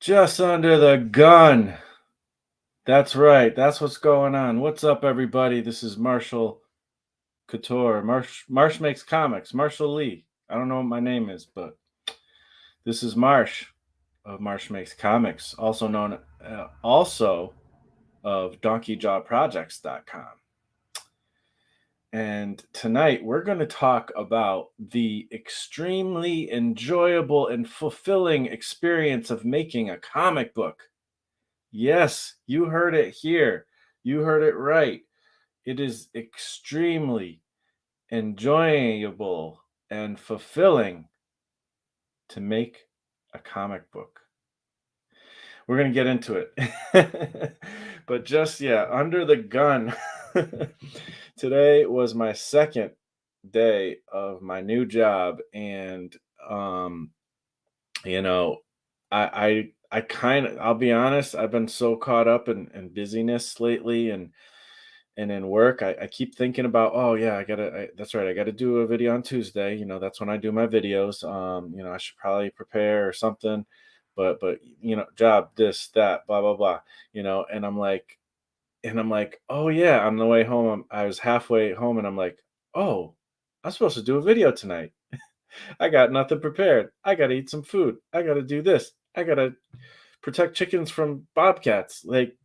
Just under the gun. That's right. That's what's going on. What's up, everybody? This is Marshall Couture. Marsh makes comics. Marshall Lee. I don't know what my name is, but this is Marsh of Marsh Makes Comics, also known also of DonkeyJawProjects.com. And tonight we're going to talk about the extremely enjoyable and fulfilling experience of making a comic book. Yes, you heard it here. You heard it right. It is extremely enjoyable and fulfilling to make a comic book. We're going to get into it. But under the gun. Today was my second day of my new job, and um you know, I kind of, I'll be honest, I've been so caught up in busyness lately and in work. I keep thinking about, oh yeah, that's right, I gotta do a video on Tuesday. That's when I do my videos. I should probably prepare or something, but job, this, that, blah, blah, blah, and I'm like, oh yeah, on the way home, I was halfway home and I'm like, oh, I'm supposed to do a video tonight. I got nothing prepared. I got to eat some food. I got to do this. I got to protect chickens from bobcats. Like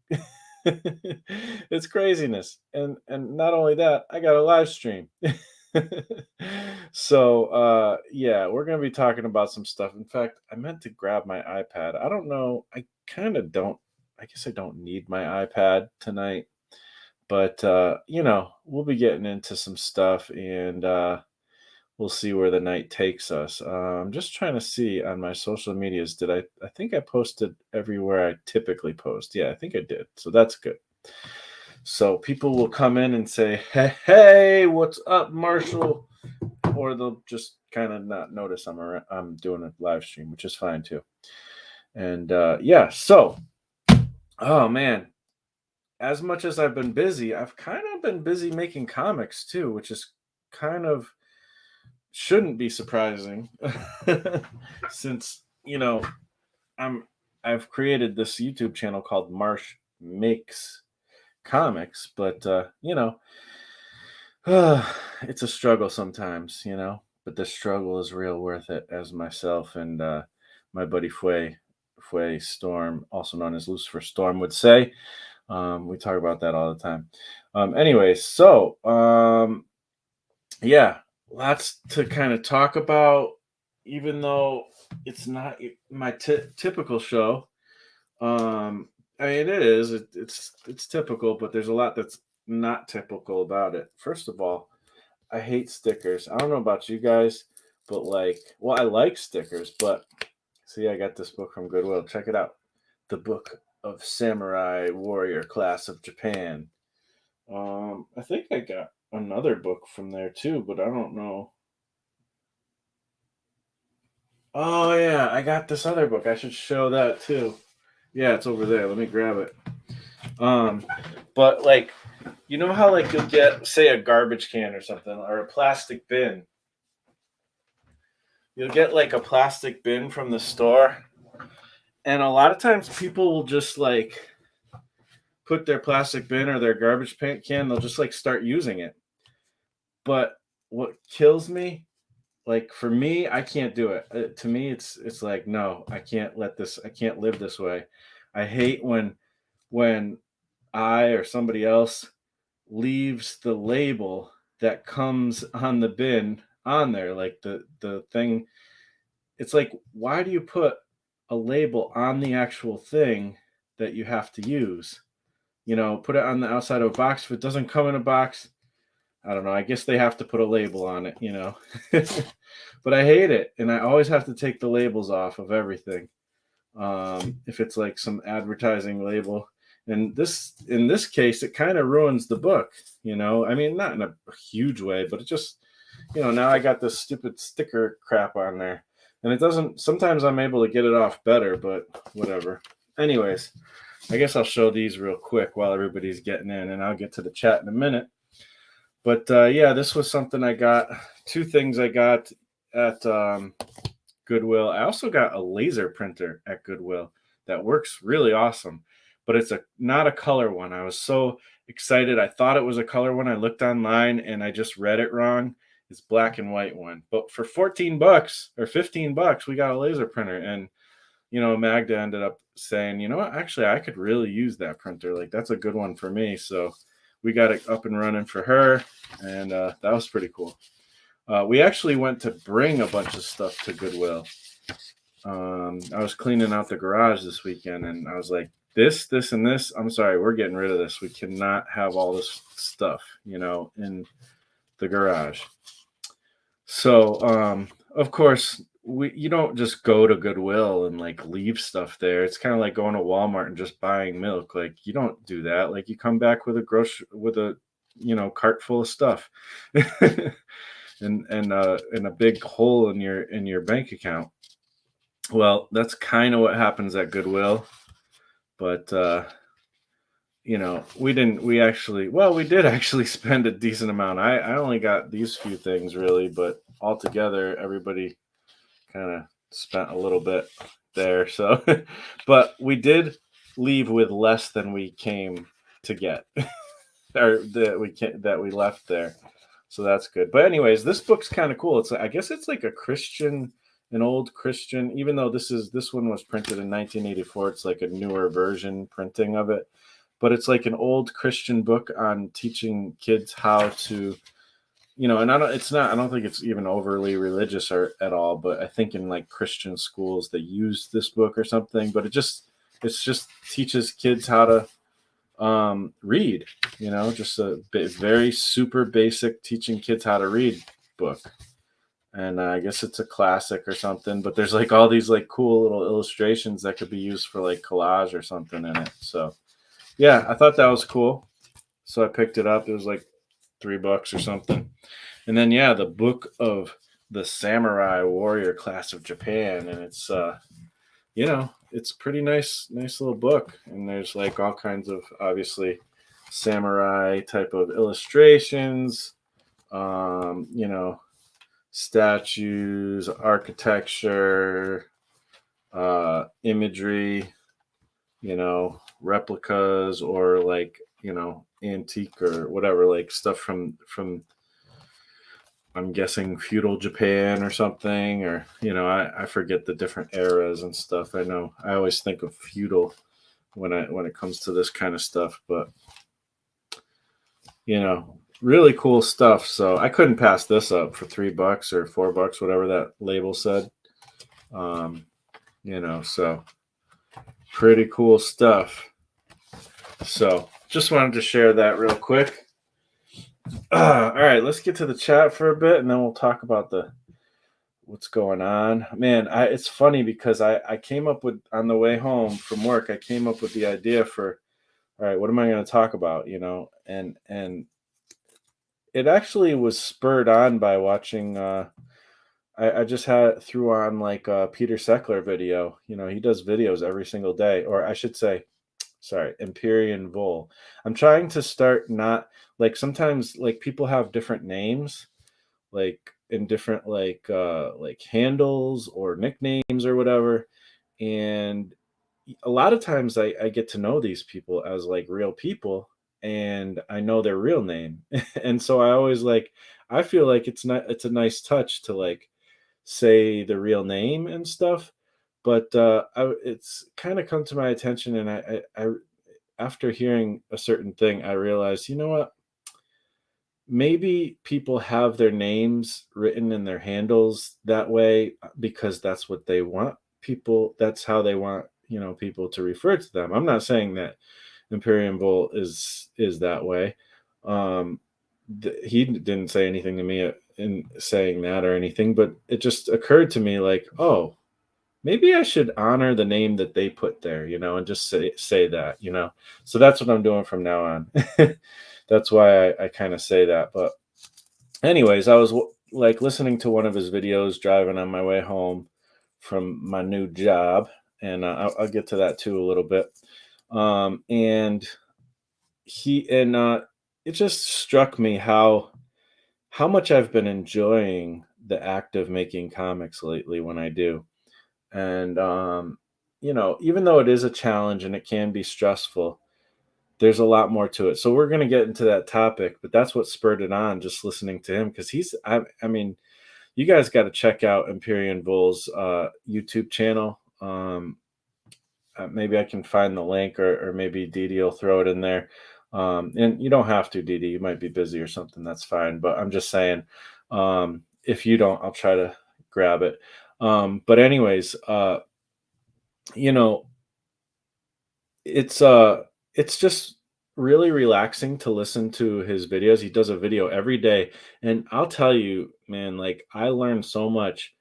it's craziness. And not only that, I got a live stream. So yeah, we're going to be talking about some stuff. In fact, I meant to grab my iPad. I don't know. I guess I don't need my iPad tonight, but we'll be getting into some stuff, and we'll see where the night takes us. I'm just trying to see on my social medias. I think I posted everywhere I typically post. Yeah, I think I did. So that's good. So people will come in and say, hey, what's up, Marshall? Or they'll just kind of not notice I'm doing a live stream, which is fine too. And so, oh man, as much as I've been busy, I've kind of been busy making comics too, which is kind of shouldn't be surprising since I've created this YouTube channel called Marsh Makes Comics, but it's a struggle sometimes, but the struggle is real worth it, as myself and my buddy Fue Storm, also known as Lucifer Storm, would say. We talk about that all the time. Anyways, so yeah, lots to kind of talk about, even though it's not my typical show. I mean, it is. It's typical, but there's a lot that's not typical about it. First of all, I hate stickers. I don't know about you guys, but I like stickers, but see, I got this book from Goodwill. Check it out. The Book of Samurai Warrior Class of Japan. I think I got another book from there too, but I don't know. Oh yeah, I got this other book. I should show that too. Yeah, it's over there. Let me grab it. But how you'll get, say, a garbage can or something, or a plastic bin. You'll get a plastic bin from the store, and a lot of times people will just put their plastic bin or their garbage can, they'll just start using it. But what kills me, for me, I can't do it. To me, it's no, I can't live this way. I hate when I or somebody else leaves the label that comes on the bin on there, the thing. It's why do you put a label on the actual thing that you have to use? Put it on the outside of a box. If it doesn't come in a box, I don't know. I guess they have to put a label on it, But I hate it, and I always have to take the labels off of everything. If it's some advertising label, and in this case, it kind of ruins the book. I mean, not in a huge way, but it just, now I got this stupid sticker crap on there, and it doesn't. Sometimes I'm able to get it off better, but whatever. Anyways, I guess I'll show these real quick while everybody's getting in, and I'll get to the chat in a minute. But yeah, this was something I got. Two things I got at Goodwill. I also got a laser printer at Goodwill that works really awesome, but it's a not a color one. I was so excited. I thought it was a color one. I looked online and I just read it wrong. It's black and white one. But for 14 bucks or 15 bucks, we got a laser printer. And Magda ended up saying, you know what, actually I could really use that printer. Like that's a good one for me. So we got it up and running for her, and that was pretty cool. We actually went to bring a bunch of stuff to Goodwill. I was cleaning out the garage this weekend, and I was like, this, and this. I'm sorry, we're getting rid of this. We cannot have all this stuff, in the garage. So, of course, you don't just go to Goodwill and like leave stuff there. It's kind of like going to Walmart and just buying milk. Like you don't do that. Like you come back with a cart full of stuff, and a big hole in your bank account. Well, that's kind of what happens at Goodwill, but we did actually spend a decent amount. I only got these few things really, but altogether everybody kind of spent a little bit there. So, but we did leave with less than we came to get, or that we left there. So that's good. But anyways, this book's kind of cool. I guess it's like an old Christian, even though this one was printed in 1984. It's like a newer version printing of it, but it's like an old Christian book on teaching kids how to, and I don't think it's even overly religious at all, but I think in like Christian schools, they use this book or something, but it just teaches kids how to read, just a very super basic teaching kids how to read book. And I guess it's a classic or something, but there's like all these like cool little illustrations that could be used for like collage or something in it. So yeah, I thought that was cool. So I picked it up. It was like $3 or something. And then, yeah, the book of the Samurai Warrior Class of Japan. And it's, it's pretty nice little book. And there's like all kinds of obviously samurai type of illustrations, statues, architecture, imagery, replicas, or like, antique or whatever, like stuff from I'm guessing feudal Japan or something, or I forget the different eras and stuff. I know I always think of feudal when it comes to this kind of stuff, but really cool stuff. So I couldn't pass this up for $3 or $4, whatever that label said. So pretty cool stuff. So just wanted to share that real quick. All right, let's get to the chat for a bit, and then we'll talk about what's going on. Man, it's funny because I came up with, on the way home from work, I came up with the idea for, all right, what am I going to talk about? And it actually was spurred on by watching. I just threw on like a Peter Seckler video. He does videos every single day, or I should say, sorry, Empyrean Vol. I'm trying to start not like sometimes like people have different names, like in different like handles or nicknames or whatever. And a lot of times I get to know these people as like real people, and I know their real name. And so I feel like it's a nice touch to like say the real name and stuff. But it's kind of come to my attention, and I after hearing a certain thing, I realized, you know what? Maybe people have their names written in their handles that way because that's what they want people. That's how they want people to refer to them. I'm not saying that Imperium Vol is that way. He didn't say anything to me in saying that or anything, but it just occurred to me like, oh, maybe I should honor the name that they put there, and just say that, So that's what I'm doing from now on. That's why I kind of say that. But anyways, I was like listening to one of his videos driving on my way home from my new job, and I'll get to that too a little bit. And it just struck me how much I've been enjoying the act of making comics lately when I do. And even though it is a challenge and it can be stressful, there's a lot more to it. So we're going to get into that topic, but that's what spurred it on, just listening to him, because I mean, you guys got to check out Empyrean Bull's YouTube channel. Maybe I can find the link, or maybe Dede will throw it in there. And you don't have to, Dede. You might be busy or something. That's fine. But I'm just saying, if you don't, I'll try to grab it. But anyways, you know, it's uh, it's just really relaxing to listen to his videos. He does a video every day, and I'll tell you, man, like I learned so much,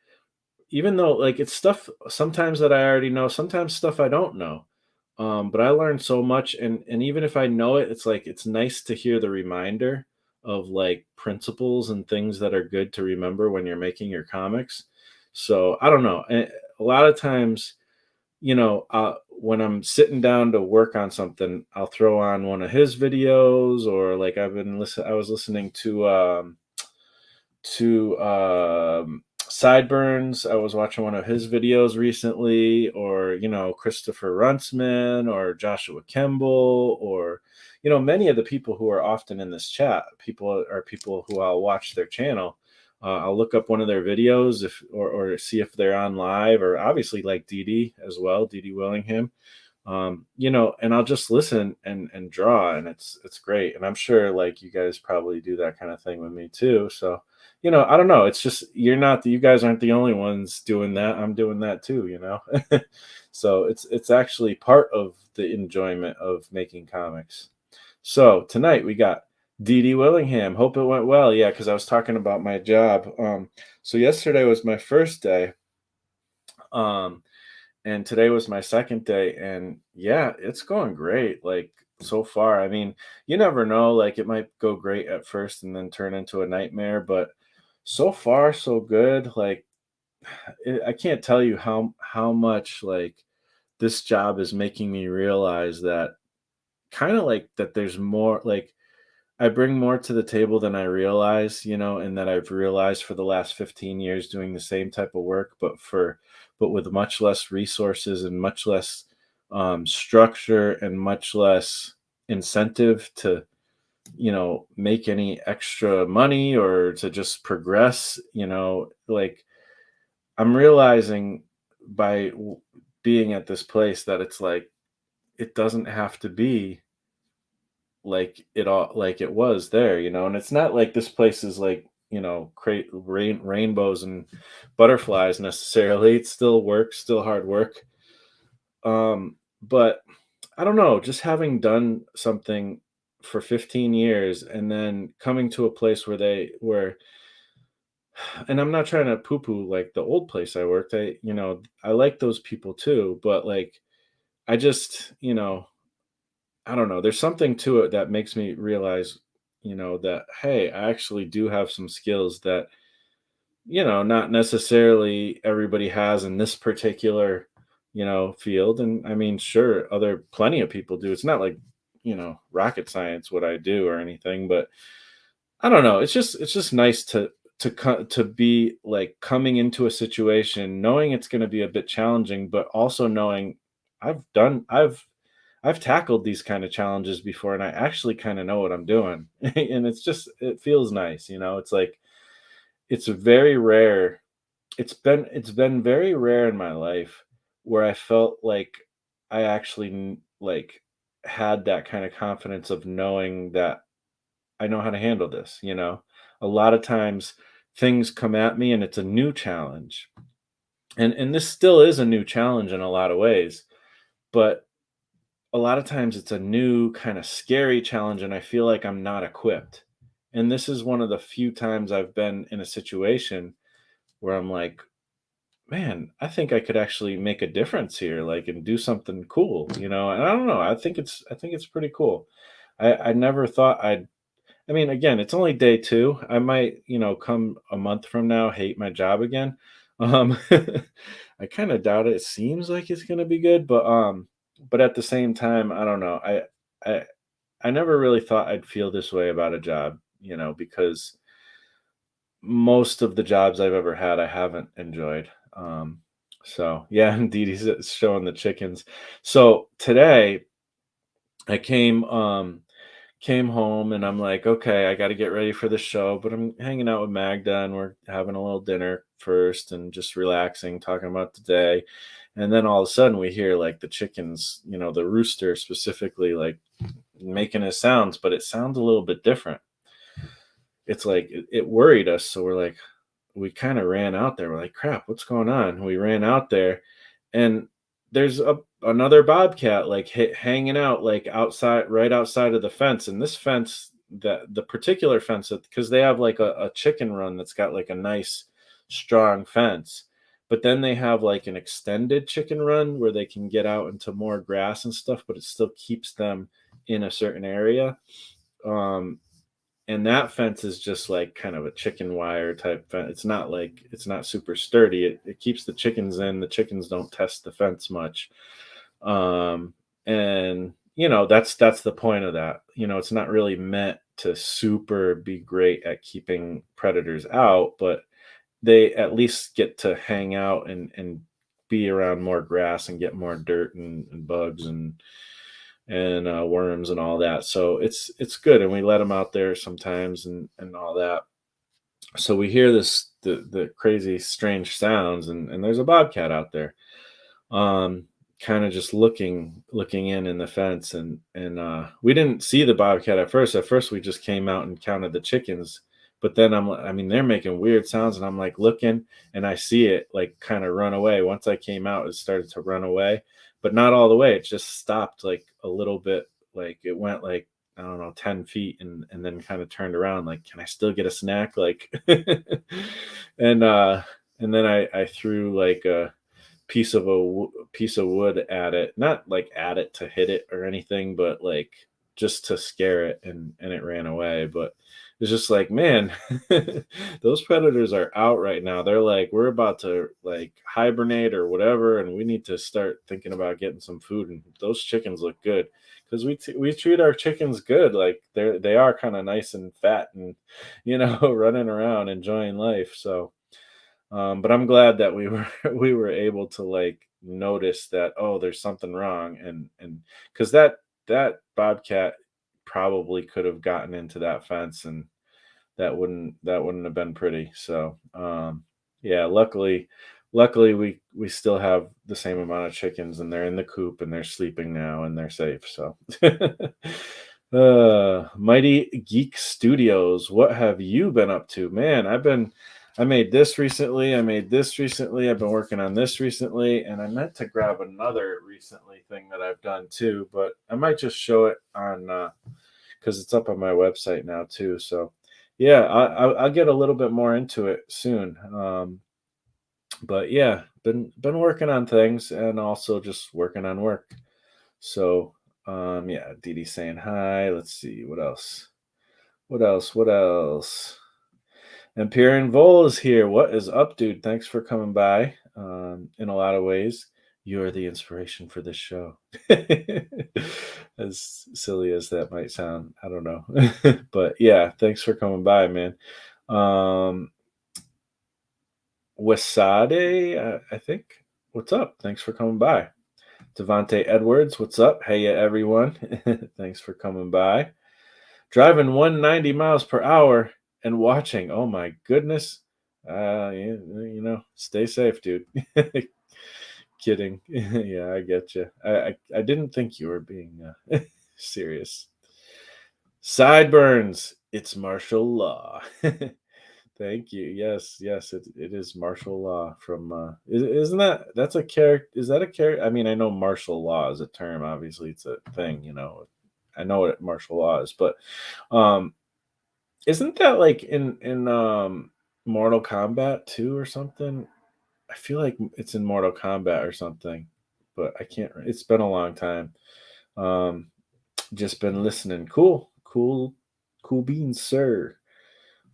even though like it's stuff sometimes that I already know, sometimes stuff I don't know. But I learned so much, and even if I know it, it's like it's nice to hear the reminder of like principles and things that are good to remember when you're making your comics. So I don't know. A lot of times, when I'm sitting down to work on something, I'll throw on one of his videos, or like I was listening to Sideburns. I was watching one of his videos recently, or Christopher Runtsman, or Joshua Kemble, or many of the people who are often in this chat. People who I'll watch their channel. I'll look up one of their videos, if or see if they're on live, or obviously like Dede as well, Dede Willingham. And I'll just listen and draw, and it's great. And I'm sure like you guys probably do that kind of thing with me too. So, I don't know. It's just you guys aren't the only ones doing that. I'm doing that too. So it's actually part of the enjoyment of making comics. So tonight we got Dede Willingham. Hope it went well. Yeah, because I was talking about my job. So yesterday was my first day. Um, and today was my second day, and yeah, it's going great, like, so far. I mean, you never know, like, it might go great at first and then turn into a nightmare, but so far so good. Like, I can't tell you how much, like, this job is making me realize that, kind of like, that there's more, like, I bring more to the table than I realize, and that I've realized for the last 15 years doing the same type of work, but with much less resources and much less structure and much less incentive to, make any extra money or to just progress. Like, I'm realizing by being at this place that it's like it doesn't have to be like it was there, and it's not like this place is like, rainbows and butterflies necessarily. It's still work, still hard work. But I don't know, just having done something for 15 years and then coming to a place where and I'm not trying to poo poo like the old place I worked. I like those people too, but like I just, I don't know. There's something to it that makes me realize, that hey, I actually do have some skills that, not necessarily everybody has in this particular, field. And I mean, sure, other plenty of people do. It's not like, rocket science what I do or anything, but I don't know. It's just nice to be like coming into a situation knowing it's going to be a bit challenging, but also knowing I've done I've tackled these kind of challenges before, and I actually kind of know what I'm doing. And it feels nice. It's like it's very rare. It's been very rare in my life where I felt like I actually like had that kind of confidence of knowing that I know how to handle this. A lot of times things come at me and it's a new challenge. And this still is a new challenge in a lot of ways, but a lot of times it's a new kind of scary challenge and I feel like I'm not equipped. And this is one of the few times I've been in a situation where I'm like, man, I think I could actually make a difference here, like, and do something cool, And I don't know, I think it's pretty cool. I never thought I mean, again, it's only day 2. I might, come a month from now, hate my job again. I kind of doubt it. It seems like it's gonna be good, but at the same time, I don't know. I I never really thought I'd feel this way about a job, because most of the jobs I've ever had I haven't enjoyed. So yeah, indeed, he's showing the chickens. So today I came home and I'm like, okay, I got to get ready for the show, but I'm hanging out with Magda and we're having a little dinner first and just relaxing, talking about the day. And then all of a sudden we hear like the chickens, the rooster specifically, like making his sounds, but it sounds a little bit different. It's like it worried us. So we kind of ran out there. We're like, crap, what's going on? We ran out there and there's another bobcat like hanging out like outside, right outside of the fence. And this fence, that the particular fence, because they have like a chicken run that's got like a nice strong fence, but then they have like an extended chicken run where they can get out into more grass and stuff, but it still keeps them in a certain area. um and that fence is just like kind of a chicken wire type fence. It's not super sturdy. It keeps the chickens in. The chickens don't test the fence much. And that's the point of that. It's not really meant to super be great at keeping predators out, but they at least get to hang out and be around more grass and get more dirt and bugs and worms and all that. So it's good, and we let them out there sometimes and all that. So we hear the crazy strange sounds, and there's a bobcat out there, um, kind of just looking in the fence, and we didn't see the bobcat at first. At first, we just came out and counted the chickens. But then I mean, they're making weird sounds, and I'm like looking, and I see it like kind of run away. Once I came out, it started to run away, but not all the way. It just stopped like a little bit, like it went like, I don't know, 10 feet, and then kind of turned around, like, can I still get a snack? Like, and and then I threw like a piece of wood at it, not like at it to hit it or anything, but like just to scare it, and it ran away. But it's just like, man, those predators are out right now. They're like, we're about to like hibernate or whatever, and we need to start thinking about getting some food. And those chickens look good because we treat our chickens good. Like they are kind of nice and fat and running around enjoying life. So but I'm glad that we were we were able to like notice that, oh, there's something wrong, and because that bobcat probably could have gotten into that fence, and that wouldn't have been pretty. So yeah, luckily we still have the same amount of chickens, and they're in the coop and they're sleeping now and they're safe. So Mighty Geek Studios, what have you been up to? Man, I made this recently. I made this recently. I've been working on this recently, and I meant to grab another recently thing that I've done too, but I might just show it on because it's up on my website now too. So yeah, I'll get a little bit more into it soon. But yeah, been working on things and also just working on work. So yeah, Dee saying hi. Let's see what else. What else? Empyrean Vol is here. What is up, dude? Thanks for coming by. In a lot of ways, you're the inspiration for this show. As silly as that might sound, I don't know. But yeah, thanks for coming by, man. Wasade, I think. What's up? Thanks for coming by. Devante Edwards, what's up? Hey, everyone. Thanks for coming by. Driving 190 miles per hour and watching. Oh my goodness. Stay safe, dude. Kidding. Yeah, I get you. I didn't think you were being serious. Sideburns. It's martial law. Thank you. Yes, it is martial law from isn't that's a character, is that a character? I mean, I know martial law is a term, obviously it's a thing, I know what martial law is, but um isn't that like in Mortal Kombat 2 or something? I feel like it's in Mortal Kombat or something, but I can't. It's been a long time. Um, just been listening. Cool beans, sir.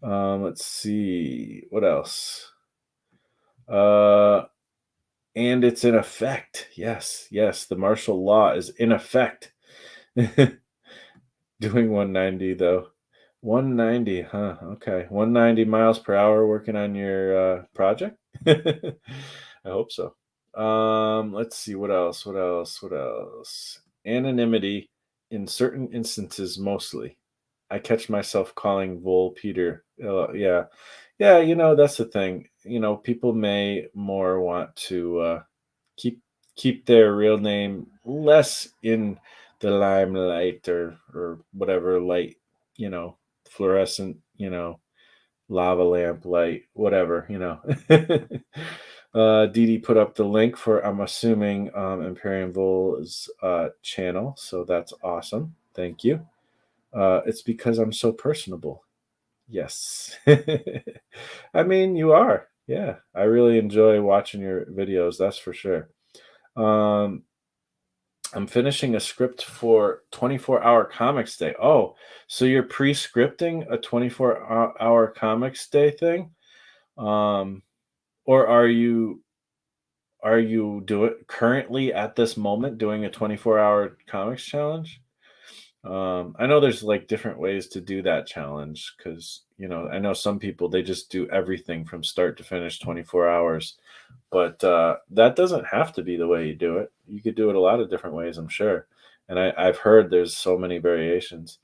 Let's see what else. Uh, and it's in effect. Yes, the martial law is in effect. Doing 190 though. 190, huh? Okay. 190 miles per hour working on your project? I hope so. Let's see what else. What else? What else? Anonymity in certain instances, mostly. I catch myself calling Vol Peter. Yeah, yeah. That's the thing. People may more want to keep keep their real name less in the limelight or whatever light. You know, fluorescent. Lava lamp light, whatever. Dede put up the link for, I'm assuming, Imperium Vol's channel, so that's awesome. Thank you. It's because I'm so personable. Yes. I mean, you are. Yeah, I really enjoy watching your videos, that's for sure. Um, I'm finishing a script for 24-hour comics day. Oh, so you're pre-scripting a 24-hour comics day thing? Um, or are you doing currently at this moment doing a 24-hour comics challenge? I know there's like different ways to do that challenge because I know some people they just do everything from start to finish 24 hours, but that doesn't have to be the way you do it. You could do it a lot of different ways, I'm sure. And I've heard there's so many variations.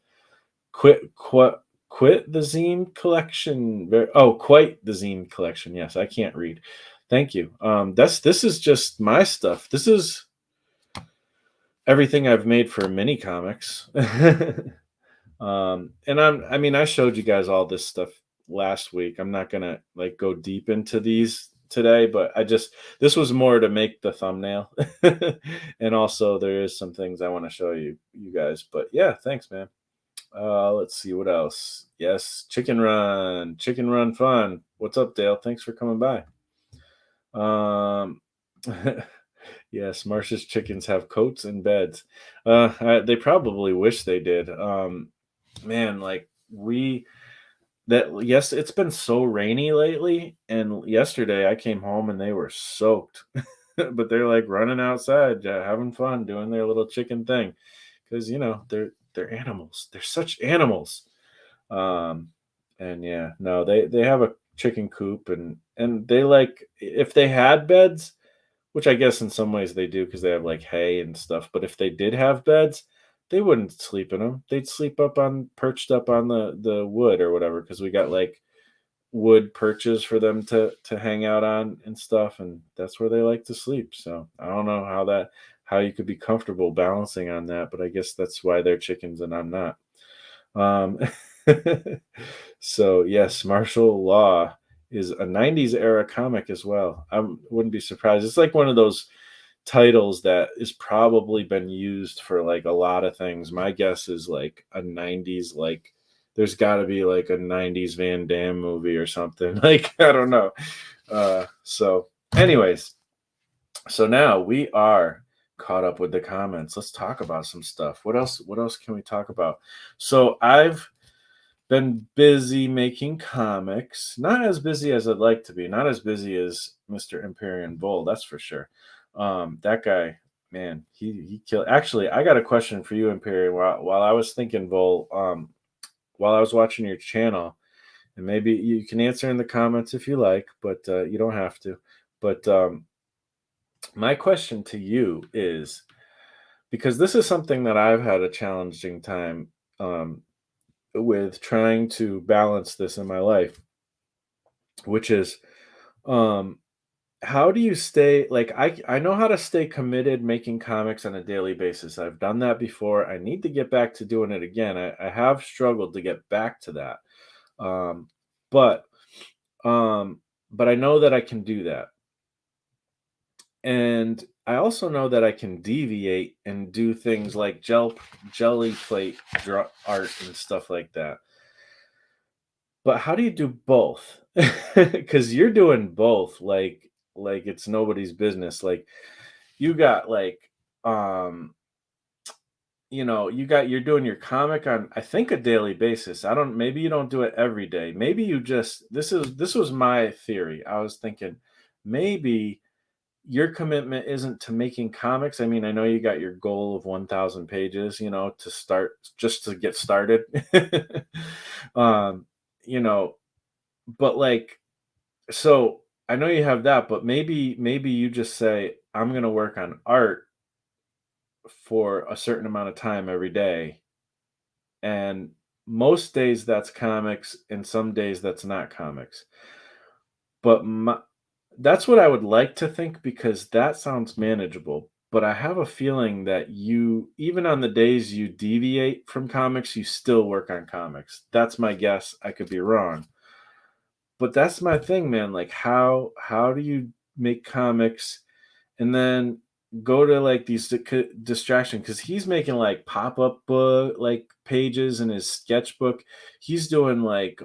Quit the zine collection. Quite the zine collection. Yes, I can't read. Thank you. This is just my stuff. This is everything I've made for mini comics. And I mean, I showed you guys all this stuff last week. I'm not gonna like go deep into these today, but this was more to make the thumbnail. And also there is some things I want to show you guys. But yeah, thanks, man. Let's see what else. Yes, Chicken Run fun. What's up, Dale? Thanks for coming by. Um, yes, Marsh's chickens have coats and beds. They probably wish they did. Man, like yes, it's been so rainy lately, and yesterday I came home and they were soaked, but they're like running outside, having fun, doing their little chicken thing, because they're animals. They're such animals. Um, and yeah, no, they have a chicken coop, and they like if they had beds, which I guess in some ways they do because they have like hay and stuff. But if they did have beds, they wouldn't sleep in them. They'd sleep perched up on the wood or whatever because we got like wood perches for them to hang out on and stuff, and that's where they like to sleep. So I don't know how you could be comfortable balancing on that, but I guess that's why they're chickens and I'm not. Um, so yes, martial law is a 90s era comic as well. I wouldn't be surprised. It's like one of those titles that is probably been used for like a lot of things. My guess is like a 90s, like there's got to be like a 90s Van Damme movie or something. Like I don't know. So anyways, so now we are caught up with the comments. Let's talk about some stuff. What else can we talk about? So I've been busy making comics. Not as busy as I'd like to be. Not as busy as Mr. Imperium Bull, that's for sure. That guy, man, he killed. Actually, I got a question for you, Imperium. While I was thinking, Bull, while I was watching your channel, and maybe you can answer in the comments if you like, but you don't have to. But my question to you is because this is something that I've had a challenging time with trying to balance this in my life, which is um how do you stay like I know how to stay committed making comics on a daily basis. I've done that before. I need to get back to doing it again. I have struggled to get back to that. Um but um but I know that I can do that. And I also know that I can deviate and do things like jelly plate art and stuff like that. But how do you do both? Because you're doing both like it's nobody's business. Like you got like um you're doing your comic on I think a daily basis. I don't maybe you don't do it every day. Maybe you just this was my theory. I was thinking maybe your commitment isn't to making comics. I mean, I know you got your goal of 1,000 pages, to start just to get started. um, you know, but like so I know you have that, but maybe you just say I'm going to work on art for a certain amount of time every day. And most days that's comics, and some days that's not comics. But that's what I would like to think because that sounds manageable. But I have a feeling that you, even on the days you deviate from comics, you still work on comics. That's my guess. I could be wrong. But that's my thing, man. Like how do you make comics and then go to like these distractions because he's making like pop-up book like pages in his sketchbook. He's doing like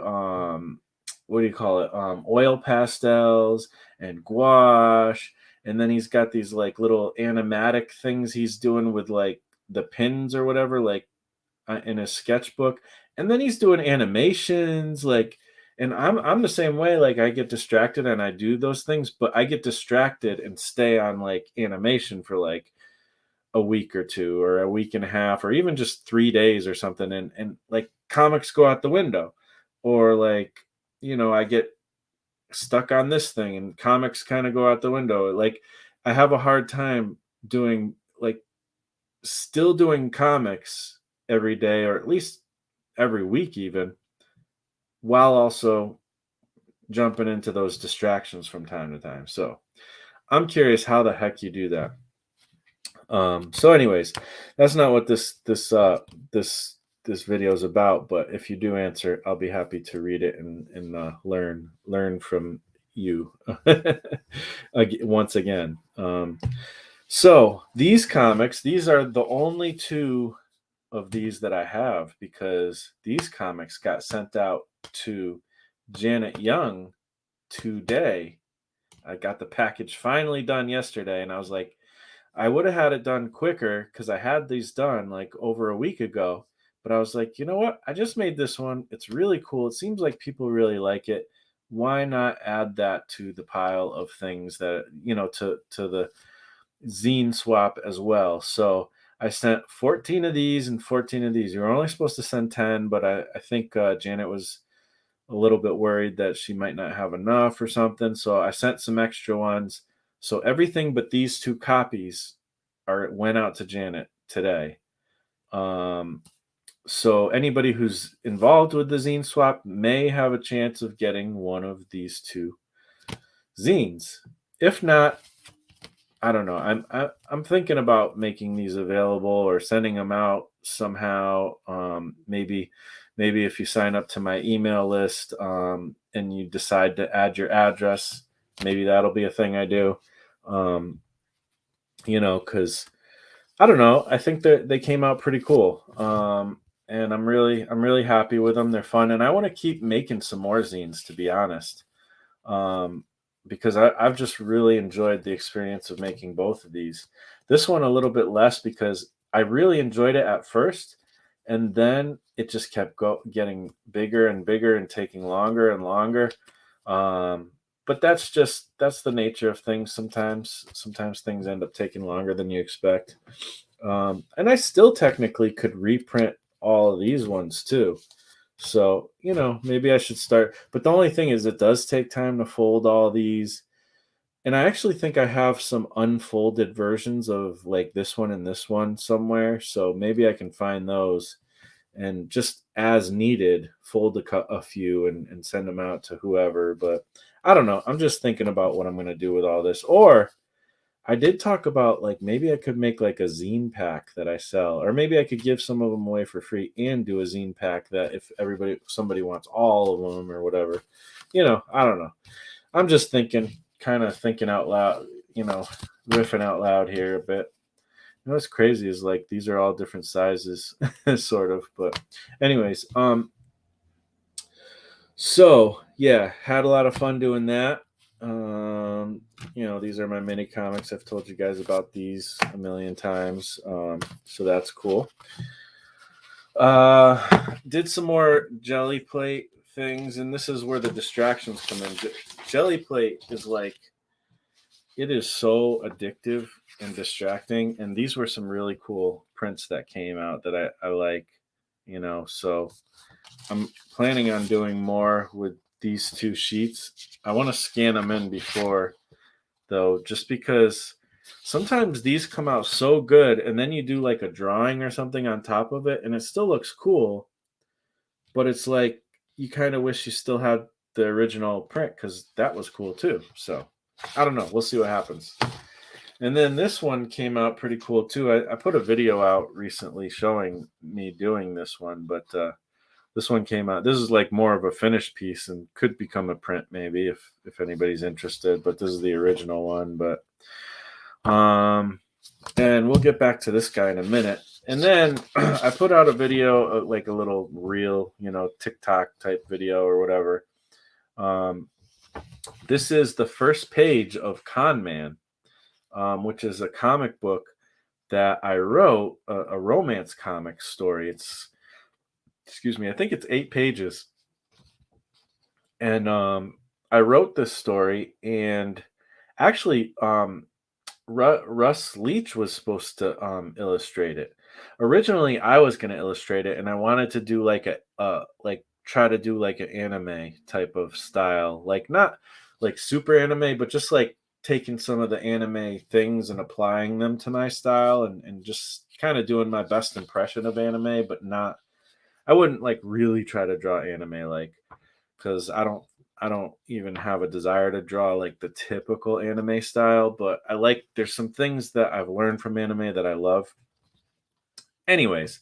what do you call it, oil pastels and gouache, and then he's got these like little animatic things he's doing with like the pins or whatever, like in his sketchbook, and then he's doing animations like, and I'm the same way. Like I get distracted and I do those things, but I get distracted and stay on like animation for like a week or two or a week and a half or even just 3 days or something, and like comics go out the window, or like, I get stuck on this thing and comics kind of go out the window. Like I have a hard time doing like still doing comics every day or at least every week even, while also jumping into those distractions from time to time. So I'm curious how the heck you do that. So anyways, that's not what this video is about, but if you do answer, I'll be happy to read it and learn from you once again. So these comics, these are the only two of these that I have because these comics got sent out to Janet Young today. I got the package finally done yesterday, and I was like, I would have had it done quicker because I had these done like over a week ago. But I was like, you know what? I just made this one. It's really cool. It seems like people really like it. Why not add that to the pile of things that, to the zine swap as well? So I sent 14 of these and 14 of these. You were only supposed to send 10, but I think Janet was a little bit worried that she might not have enough or something. So I sent some extra ones. So everything but these two copies went out to Janet today. So anybody who's involved with the zine swap may have a chance of getting one of these two zines. If not, I don't know. I'm thinking about making these available or sending them out somehow. Maybe if you sign up to my email list and you decide to add your address, maybe that'll be a thing I do. Because I don't know. I think that they came out pretty cool. And I'm really happy with them. They're fun, and I want to keep making some more zines, to be honest. Because I've just really enjoyed the experience of making both of these. This one a little bit less because I really enjoyed it at first, and then it just kept getting bigger and bigger and taking longer and longer. But that's the nature of things. Sometimes things end up taking longer than you expect. And I still technically could reprint all of these ones too. So, maybe I should start. But the only thing is, it does take time to fold all these. And I actually think I have some unfolded versions of like this one and this one somewhere. So maybe I can find those and just as needed, fold a few and send them out to whoever. But I don't know. I'm just thinking about what I'm going to do with all this. Or I did talk about like maybe I could make like a zine pack that I sell, or maybe I could give some of them away for free and do a zine pack that if somebody wants all of them or whatever, I don't know. I'm just kind of thinking out loud, riffing out loud here a bit. What's crazy is like these are all different sizes, sort of. But, anyways, so yeah, had a lot of fun doing that. These are my mini comics. I've told you guys about these a million times. So that's cool. Did some more jelly plate things, and this is where the distractions come in. Jelly plate is like, it is so addictive and distracting. And these were some really cool prints that came out that I like, so I'm planning on doing more with these two sheets. I want to scan them in before, though, just because sometimes these come out so good, and then you do like a drawing or something on top of it, and it still looks cool, but it's like you kind of wish you still had the original print because that was cool too. So I don't know. We'll see what happens. And then this one came out pretty cool too. I put a video out recently showing me doing this one, but this one came out. This is like more of a finished piece and could become a print maybe if anybody's interested. But this is the original one. But and we'll get back to this guy in a minute. And then I put out a video, like a little reel, TikTok type video or whatever. This is the first page of Con Man, which is a comic book that I wrote, a romance comic story. Excuse me, I think it's 8 pages. And I wrote this story, and actually, Russ Leach was supposed to illustrate it. Originally, I was going to illustrate it, and I wanted to do like try to do like an anime type of style, like not like super anime, but just like taking some of the anime things and applying them to my style, and just kind of doing my best impression of anime, but not. I wouldn't like really try to draw anime like, because I don't even have a desire to draw like the typical anime style, but there's some things that I've learned from anime that I love. Anyways,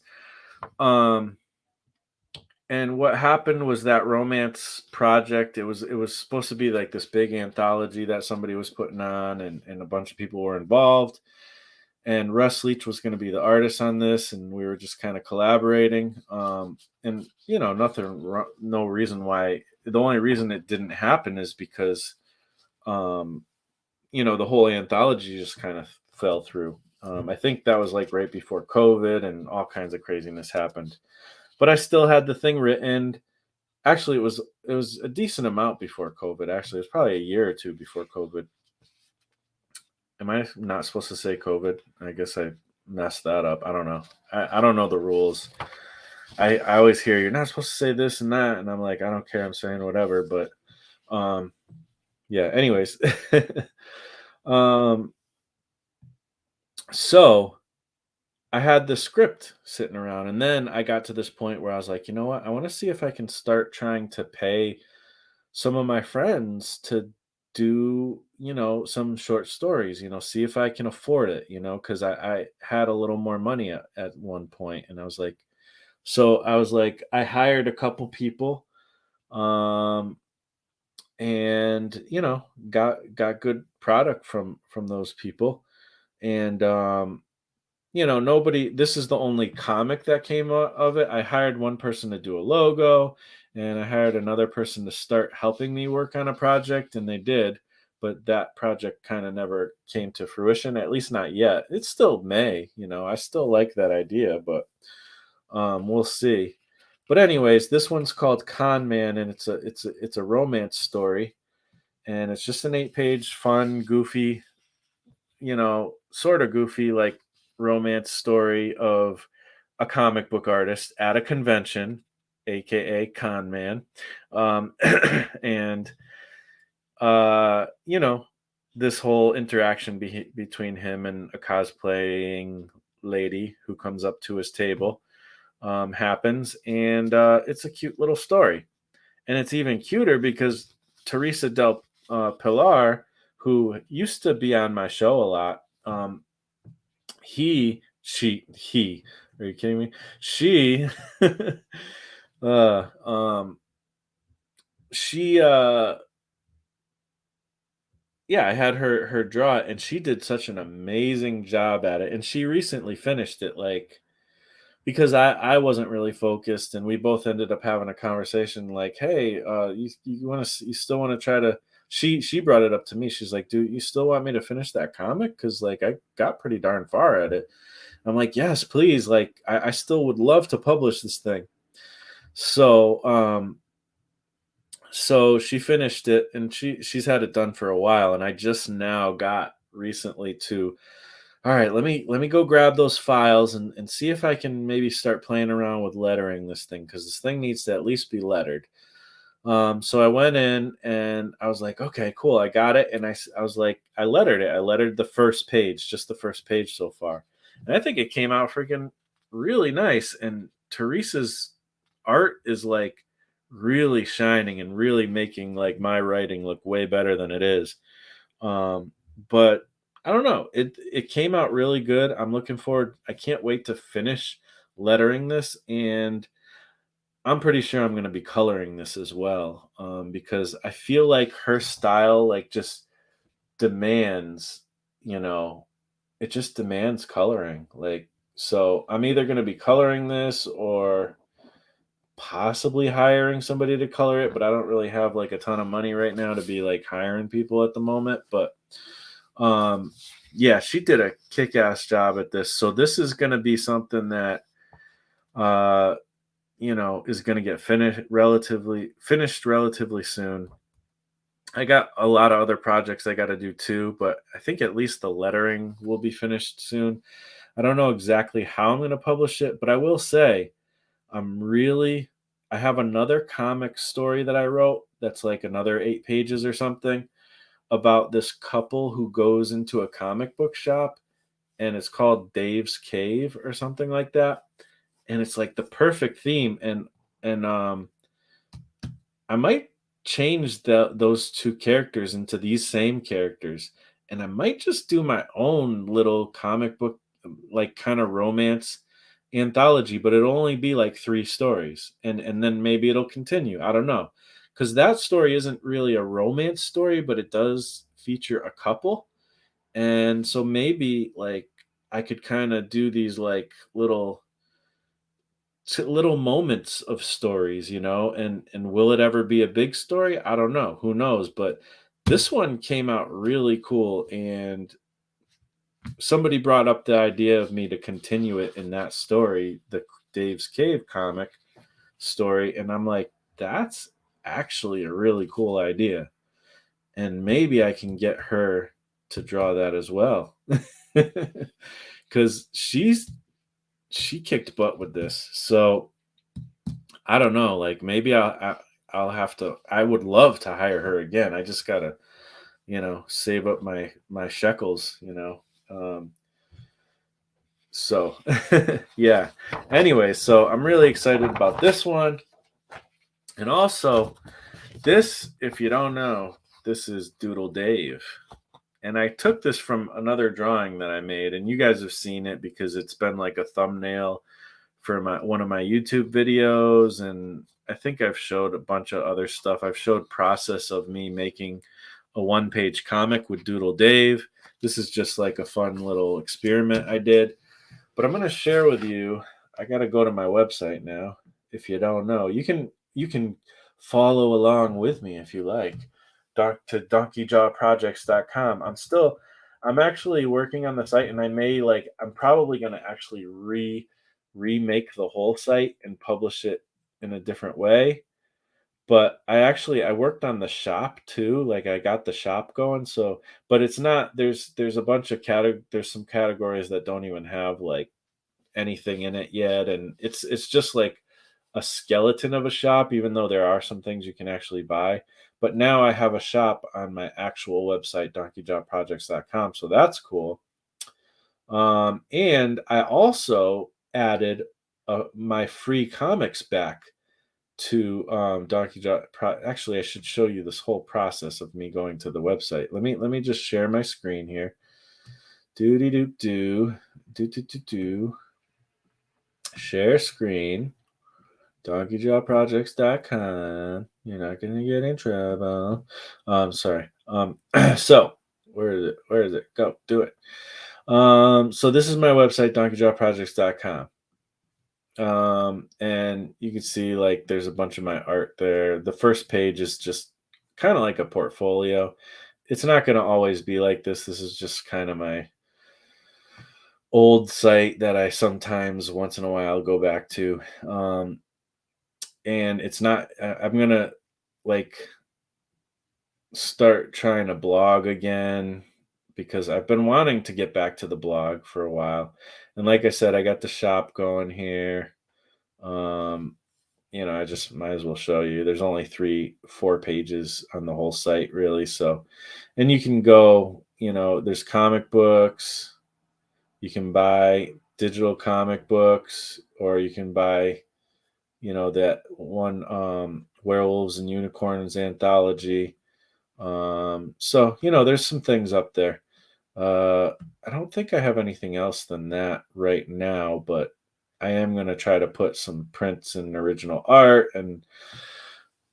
and what happened was that romance project, it was supposed to be like this big anthology that somebody was putting on, and a bunch of people were involved. And Russ Leach was going to be the artist on this, and we were just kind of collaborating. And no reason why. The only reason it didn't happen is because, the whole anthology just kind of fell through. I think that was like right before COVID, and all kinds of craziness happened. But I still had the thing written. Actually, it was a decent amount before COVID. Actually, it was probably a year or two before COVID. Am I not supposed to say COVID? I guess I messed that up. I don't know. I don't know the rules. I always hear you're not supposed to say this and that, and I'm like, I don't care. I'm saying whatever. But yeah. Anyways, so I had the script sitting around, and then I got to this point where I was like, you know what? I want to see if I can start trying to pay some of my friends to do, some short stories, see if I can afford it, because I had a little more money at one point, and I was like, I hired a couple people, and got good product from those people, and nobody, this is the only comic that came out of it. I hired one person to do a logo, and I hired another person to start helping me work on a project, and they did, but that project kind of never came to fruition, at least not yet. It still may, I still like that idea, but we'll see. But anyways, this one's called Con Man, and it's a romance story, and it's just an 8-page fun, goofy, sort of goofy, like romance story of a comic book artist at a convention, aka Con Man, and this whole interaction between him and a cosplaying lady who comes up to his table happens, and it's a cute little story, and it's even cuter because Teresa del Pilar, who used to be on my show a lot, he are you kidding me? She uh she yeah, I had her draw it, and she did such an amazing job at it, and she recently finished it, like, because I wasn't really focused, and we both ended up having a conversation like, hey, you still want to try to, she brought it up to me. She's like, dude, you still want me to finish that comic, because like I got pretty darn far at it. I'm like, yes, please. Like, I still would love to publish this thing. So she finished it, and she's had it done for a while, and I just now got recently to, all right, let me go grab those files and see if I can maybe start playing around with lettering this thing, because this thing needs to at least be lettered. So I went in and I was like, okay, cool, I got it. And I was like, I lettered it. I lettered the first page, just the first page so far. And I think it came out freaking really nice. And Teresa's art is like really shining and really making like my writing look way better than it is. Um, but I don't know. It came out really good. I'm looking forward. I can't wait to finish lettering this, and I'm pretty sure I'm going to be coloring this as well, because I feel like her style like just demands, you know, it just demands coloring. Like, so I'm either going to be coloring this or possibly hiring somebody to color it, but I don't really have like a ton of money right now to be like hiring people at the moment. But um, yeah, she did a kick-ass job at this. So this is going to be something that uh is going to get finished relatively soon. I got a lot of other projects I got to do too, but I think at least the lettering will be finished soon. I don't know exactly how I'm going to publish it, but I will say I'm really I have another comic story that I wrote that's like another 8 pages or something about this couple who goes into a comic book shop, and it's called Dave's Cave or something like that. And it's like the perfect theme, and I might change those two characters into these same characters, and I might just do my own little comic book, like kind of romance anthology, but it'll only be like 3 stories, and then maybe it'll continue. I don't know, because that story isn't really a romance story, but it does feature a couple, and so maybe like I could kind of do these like little moments of stories, and will it ever be a big story? I don't know. Who knows? But this one came out really cool, and somebody brought up the idea of me to continue it in that story, the Dave's Cave comic story, and I'm like, that's actually a really cool idea, and maybe I can get her to draw that as well. Because she kicked butt with this. So I don't know. Like maybe I'll have to. I would love to hire her again. I just gotta save up my shekels. So yeah. Anyway, so I'm really excited about this one, and also this. If you don't know, this is Doodle Dave. And I took this from another drawing that I made, and you guys have seen it because it's been like a thumbnail for one of my YouTube videos, and I think I've showed a bunch of other stuff. I've showed process of me making a one-page comic with Doodle Dave. This is just like a fun little experiment I did. But I'm going to share with you. I got to go to my website now. If you don't know, you can follow along with me if you like. To donkeyjawprojects.com. I'm actually working on the site, and I'm probably going to actually remake the whole site and publish it in a different way. But I worked on the shop too. Like I got the shop going. So, but it's not, there's a bunch of there's some categories that don't even have like anything in it yet, and it's just like a skeleton of a shop, even though there are some things you can actually buy. But now I have a shop on my actual website, donkeyjobprojects.com, so that's cool. And I also added my free comics back to Actually, I should show you this whole process of me going to the website. Let me just share my screen here. Do do do do do do do do. Share screen. Donkeyjawprojects.com. You're not gonna get in trouble. Sorry. So where is it? Where is it? Go do it. So this is my website, donkeyjawprojects.com. And you can see like there's a bunch of my art there. The first page is just kind of like a portfolio. It's not gonna always be like this. This is just kind of my old site that I sometimes once in a while go back to. And it's not I'm gonna like start trying to blog again because I've been wanting to get back to the blog for a while. And like I said, I got the shop going here. um I just might as well show you. There's only 4 pages on the whole site, really. So, and you can go, there's comic books. You can buy digital comic books, or you can buy, that one Werewolves and Unicorns anthology. So, there's some things up there. Uh, I don't think I have anything else than that right now, but I am going to try to put some prints and original art and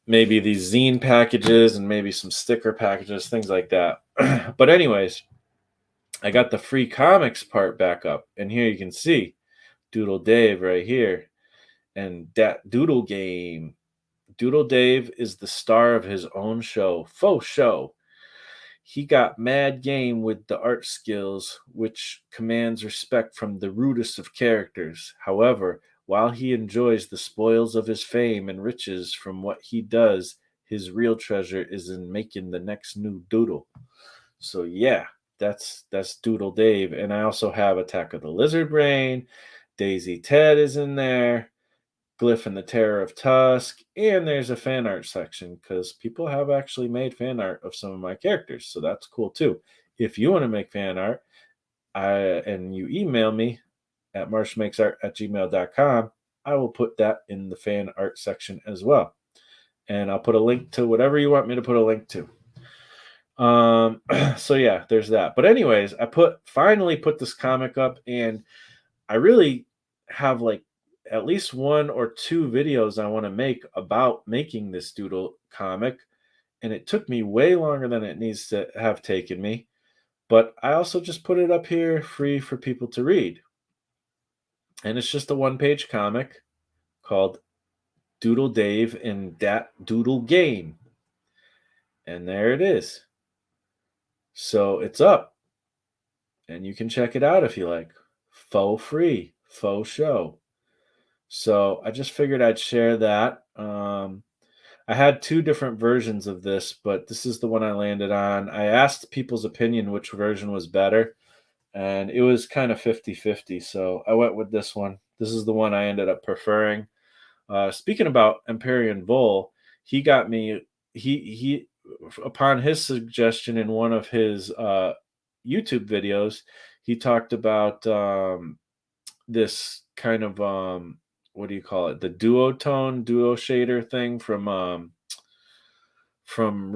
maybe these zine packages and maybe some sticker packages, things like that. But anyways, I got the free comics part back up, and here you can see Doodle Dave right here and that Doodle Game. Doodle Dave is the star of his own show, faux show. He got mad game with the art skills, which commands respect from the rudest of characters. However, while he enjoys the spoils of his fame and riches from what he does, his real treasure is in making the next new doodle. So yeah, that's Doodle Dave. And I also have Attack of the Lizard Brain. Daisy Ted is in there. Glyph and the Terror of Tusk, and there's a fan art section because people have actually made fan art of some of my characters, so that's cool too. If you want to make fan art, and you email me at marshmakesart@gmail.com, I will put that in the fan art section as well, and I'll put a link to whatever you want me to put a link to. So yeah, there's that. But anyways, I finally put this comic up, and I really have like at least 1 or 2 videos I want to make about making this doodle comic, and it took me way longer than it needs to have taken me, but I also just put it up here free for people to read. And it's just a 1-page comic called Doodle Dave and Dat Doodle Game. And there it is. So it's up, and you can check it out if you like. Faux free, faux show. So I just figured I'd share that. I had 2 different versions of this, but this is the one I landed on. I asked people's opinion which version was better, and it was kind of 50-50. So I went with this one. This is the one I ended up preferring. Speaking about Empyrean Vol, he got me. He upon his suggestion in one of his YouTube videos, he talked about this kind of what do you call it? The duo shader thing from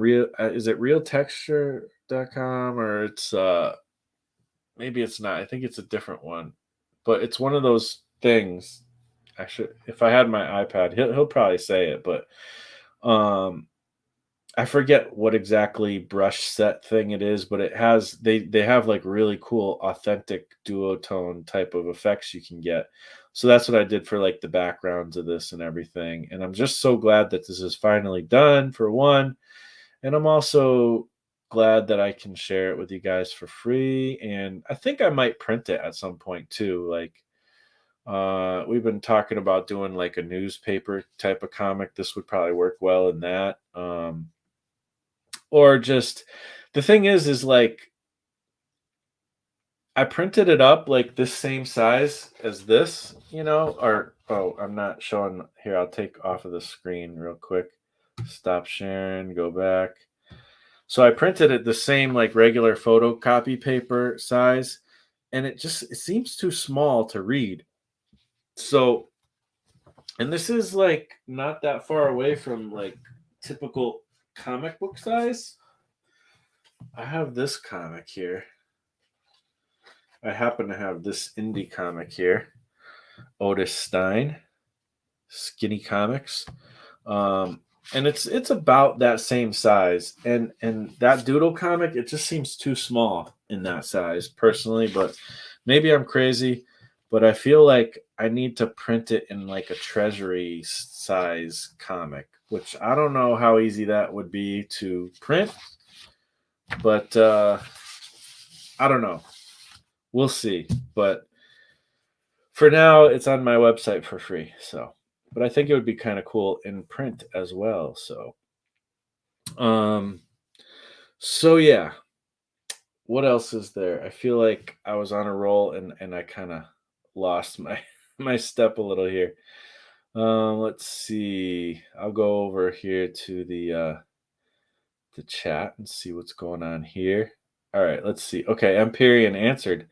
real is it realtexture.com, or it's maybe it's not. I think it's a different one. But it's one of those things. Actually, if I had my iPad, he'll probably say it, but I forget what exactly brush set thing it is, but it has they have like really cool authentic duotone type of effects you can get. So that's what I did for like the backgrounds of this and everything. And I'm just so glad that this is finally done for one. And I'm also glad that I can share it with you guys for free. And I think I might print it at some point too. Like we've been talking about doing like a newspaper type of comic. This would probably work well in that. Or just the thing is like I printed it up like this same size as this, or I'm not showing here. I'll take off of the screen real quick. Stop sharing, go back. So I printed it the same like regular photocopy paper size, and it seems too small to read. So, and this is like not that far away from like typical comic book size. I have this comic here. I happen to have this indie comic here, Otis Stein, Skinny Comics, and it's about that same size. And that Doodle comic, it just seems too small in that size, personally. But maybe I'm crazy. But I feel like I need to print it in like a treasury size comic, which I don't know how easy that would be to print. But I don't know. We'll see. But for now, it's on my website for free. So, but I think it would be kind of cool in print as well. Um, so yeah. What else is there? I feel like I was on a roll and I kind of lost my my step a little here. Let's see. I'll go over here to the chat and see what's going on here. All right, let's see. Okay, Empyrean answered.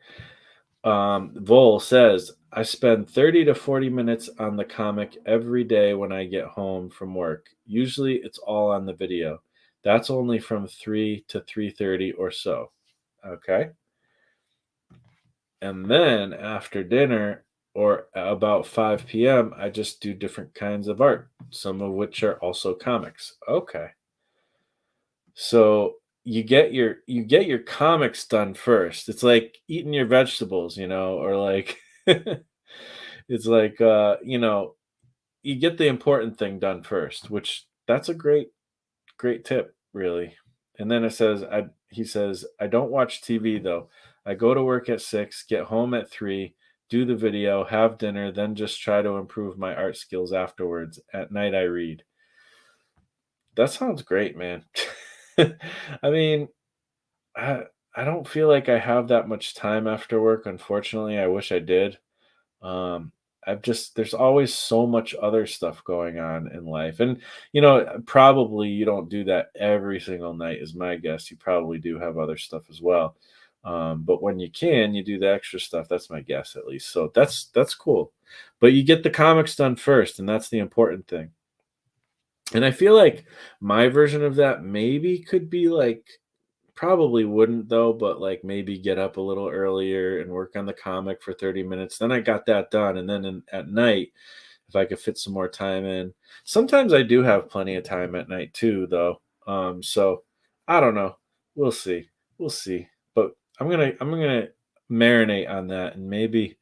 Vol says, I spend 30 to 40 minutes on the comic every day when I get home from work. Usually it's all on the video. That's only from 3 to 3:30 or so. Okay. And then after dinner or about 5 p.m., I just do different kinds of art, some of which are also comics. Okay. So you get your comics done first. It's like eating your vegetables, or like it's like you get the important thing done first, which that's a great tip, really. And then he says, I don't watch TV though. I go to work at 6, get home at 3, do the video, have dinner, then just try to improve my art skills afterwards. At night I read. That sounds great, man. I mean, I I don't feel like I have that much time after work, unfortunately. I wish I did. Um, there's always so much other stuff going on in life. And probably you don't do that every single night is my guess. You probably do have other stuff as well. But when you can, you do the extra stuff. That's my guess at least. So that's cool. But you get the comics done first, and that's the important thing. And I feel like my version of that maybe could be like probably wouldn't though, but like maybe get up a little earlier and work on the comic for 30 minutes. Then I got that done. And then at night, if I could fit some more time in. Sometimes I do have plenty of time at night too, though. So I don't know. We'll see. We'll see. But I'm gonna marinate on that, and maybe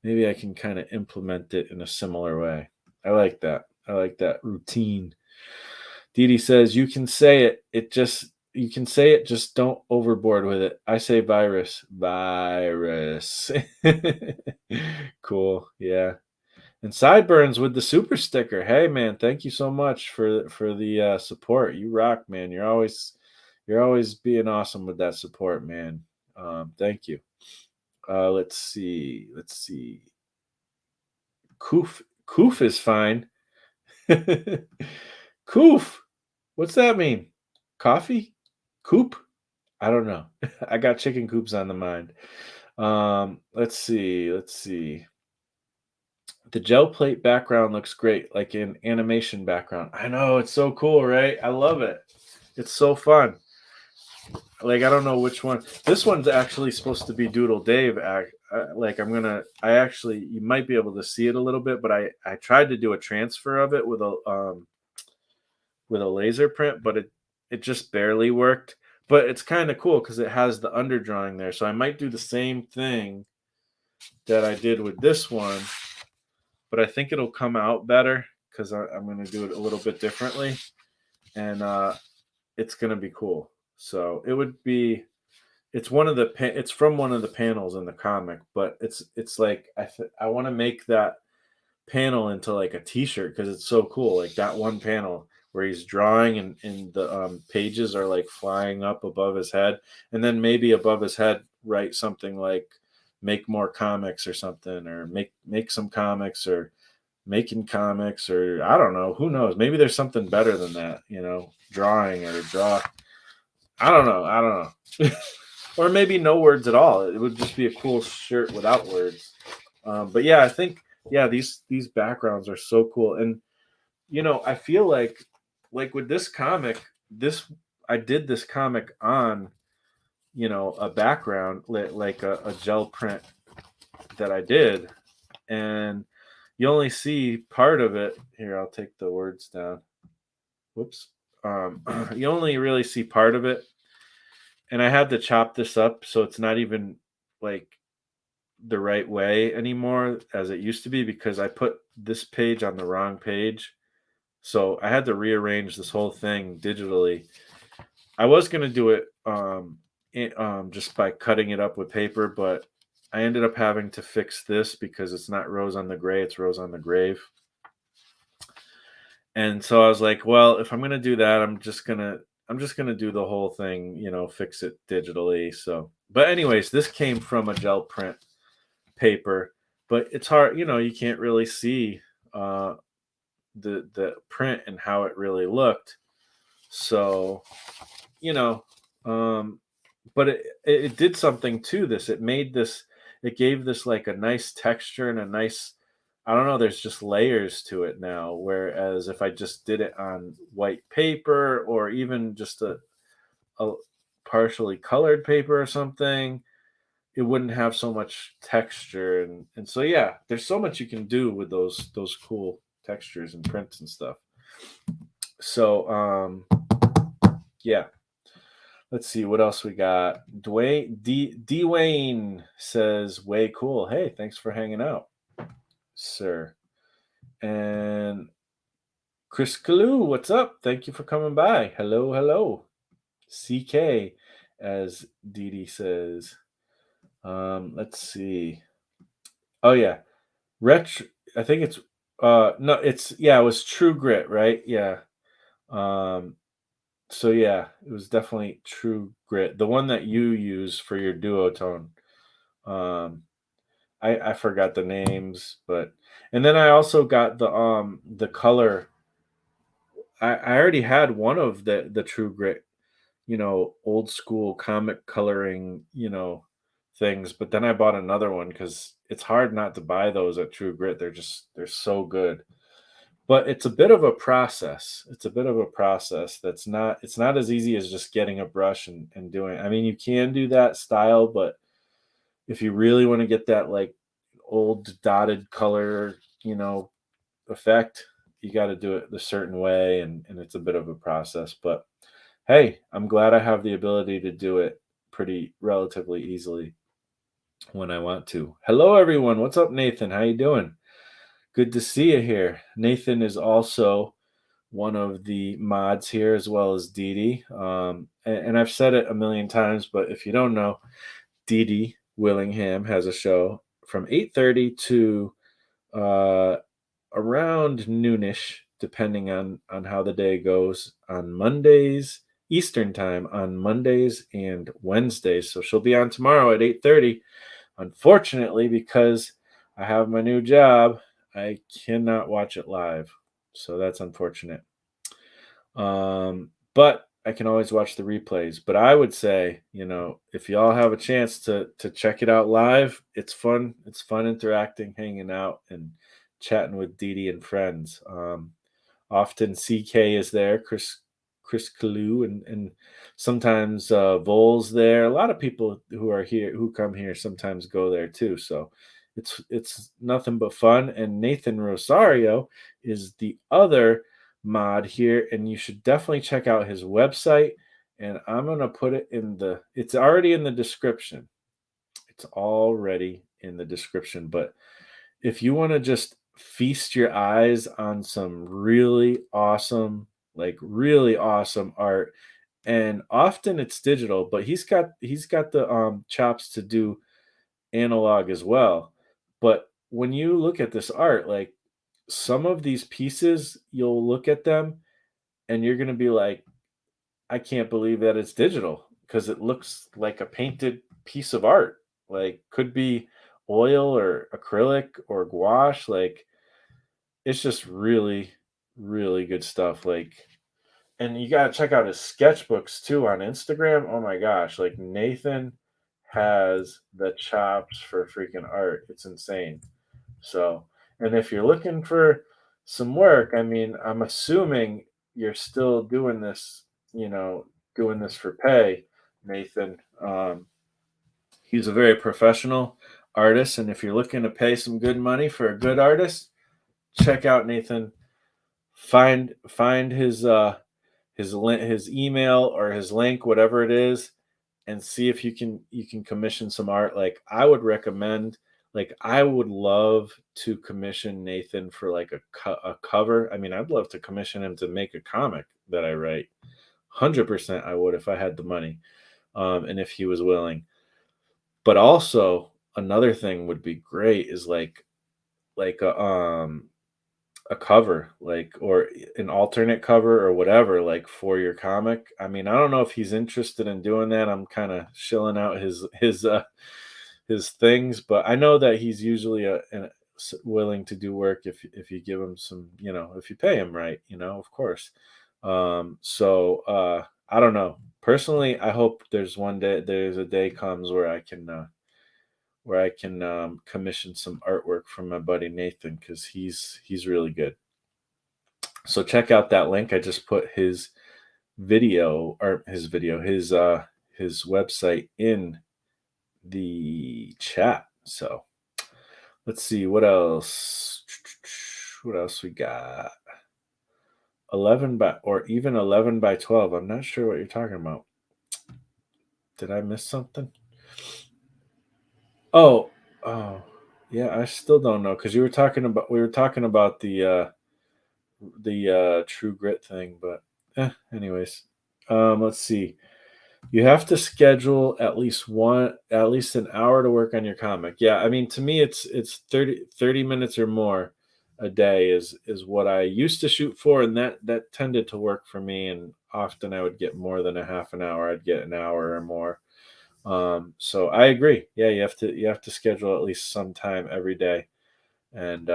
I can kind of implement it in a similar way. I like that. I like that routine. Dede says you can say it. You can say it. Just don't overboard with it. I say virus. Virus. Cool. Yeah. And sideburns with the super sticker. Hey man, thank you so much for the support. You rock, man. You're always being awesome with that support, man. Thank you. Let's see. Let's see. Koof is fine. Koof. What's that mean? Coffee? Coop? I don't know. I got chicken coops on the mind. Let's see. Let's see. The gel plate background looks great, like an animation background. I know, it's so cool, right? I love it. It's so fun. Like, I don't know which one. This one's actually supposed to be Doodle Dave. Like, you might be able to see it a little bit, but I tried to do a transfer of it with a laser print, but it just barely worked. But it's kind of cool because it has the underdrawing there. So I might do the same thing that I did with this one, but I think it'll come out better because I'm going to do it a little bit differently, and it's going to be cool. So it's from one of the panels in the comic, but it's like I want to make that panel into like a T-shirt because it's so cool. Like that one panel where he's drawing and the pages are like flying up above his head, and then maybe above his head write something like "Make more comics" or something, or make some comics, or making comics, or I don't know. Who knows? Maybe there's something better than that. Drawing or draw. I don't know. I don't know. Or maybe no words at all. It would just be a cool shirt without words. But yeah, I think these backgrounds are so cool, and I feel like with this comic, this I did this comic on a background like a gel print that I did, and you only see part of it. Here, I'll take the words down. Whoops. You only really see part of it, and I had to chop this up so it's not even like the right way anymore as it used to be because I put this page on the wrong page. So I had to rearrange this whole thing digitally. I was going to do it just by cutting it up with paper, but I ended up having to fix this because it's not Rose on the Gray, it's Rose on the Grave. And so I was like, well, if I'm going to do that, I'm just going to do the whole thing, fix it digitally. So, but anyways, this came from a gel print paper, but it's hard, you can't really see the print and how it really looked. So, you know, um, but it did something to this. It gave this like a nice texture and a nice, I don't know, there's just layers to it now. Whereas if I just did it on white paper or even just a partially colored paper or something, it wouldn't have so much texture. And so yeah, there's so much you can do with those cool textures and prints and stuff. So yeah. Let's see what else we got. Dwayne says, "Way cool. Hey, thanks for hanging out, sir." And Chris Kalu, what's up? Thank you for coming by. Hello, hello. CK, as Dede says. Let's see. Oh yeah, retro. I think it's no, it's yeah, it was True Grit, right? Yeah. Um, so yeah, it was definitely True Grit, the one that you use for your duotone. Um, I forgot the names, but and then I also got the color. I already had one of the True Grit, old school comic coloring, things, but then I bought another one because it's hard not to buy those at True Grit. They're so good. But it's a bit of a process. It's a bit of a process it's not as easy as just getting a brush and doing. I mean, you can do that style, but if you really want to get that like old dotted color, effect, you got to do it the certain way, and it's a bit of a process. But hey, I'm glad I have the ability to do it pretty relatively easily when I want to. Hello, everyone. What's up, Nathan? How you doing? Good to see you here. Nathan is also one of the mods here, as well as Dede. And I've said it a million times, but if you don't know, Dede Willingham has a show from 8:30 to uh, around noonish, depending on how the day goes, on Mondays Eastern time, on Mondays and Wednesdays. So she'll be on tomorrow at 8:30. Unfortunately, because I have my new job, I cannot watch it live. So that's unfortunate. But I can always watch the replays. But I would say, if y'all have a chance to check it out live, it's fun. It's fun interacting, hanging out, and chatting with Dede and friends. Often CK is there, Chris Kalu, and sometimes Vol's there. A lot of people who come here sometimes go there too. So it's nothing but fun. And Nathan Rosario is the other mod here, and you should definitely check out his website. And I'm gonna put it it's already in the description. It's already in the description, but if you want to just feast your eyes on some really awesome art, and often it's digital, but he's got the chops to do analog as well. But when you look at this art, like some of these pieces, you'll look at them and you're going to be like, I can't believe that it's digital because it looks like a painted piece of art. Like could be oil or acrylic or gouache. Like it's just really, really good stuff. Like, and you gotta check out his sketchbooks too on Instagram. Oh my gosh, like Nathan has the chops for freaking art. It's insane. So, and if you're looking for some work, I mean, I'm assuming you're still you know, doing this for pay, Nathan. He's a very professional artist, and if you're looking to pay some good money for a good artist, check out Nathan. Find his email or his link, whatever it is, and see if you can commission some art. Like I would recommend, like I would love to commission Nathan for like a cover. I mean, I'd love to commission him to make a comic that I write. 100% I would if I had the money, and if he was willing. But also another thing would be great is like a cover, like, or an alternate cover or whatever, like for your comic. I mean, I don't know if he's interested in doing that. I'm kind of shilling out his things, but I know that he's usually willing to do work if you give him some, if you pay him right, of course. So I don't know. Personally, I hope there's a day comes where I can commission some artwork from my buddy Nathan, because he's really good. So check out that link. I just put his website in the chat. So let's see what else. What else we got? 11 by 12. I'm not sure what you're talking about. Did I miss something? Oh, yeah. I still don't know, because we were talking about the True Grit thing, but anyways, let's see. You have to schedule at least an hour to work on your comic. Yeah, I mean, to me, it's 30 minutes or more a day is what I used to shoot for, and that tended to work for me. And often I would get more than a half an hour. I'd get an hour or more. So I agree. Yeah, you have to schedule at least some time every day, and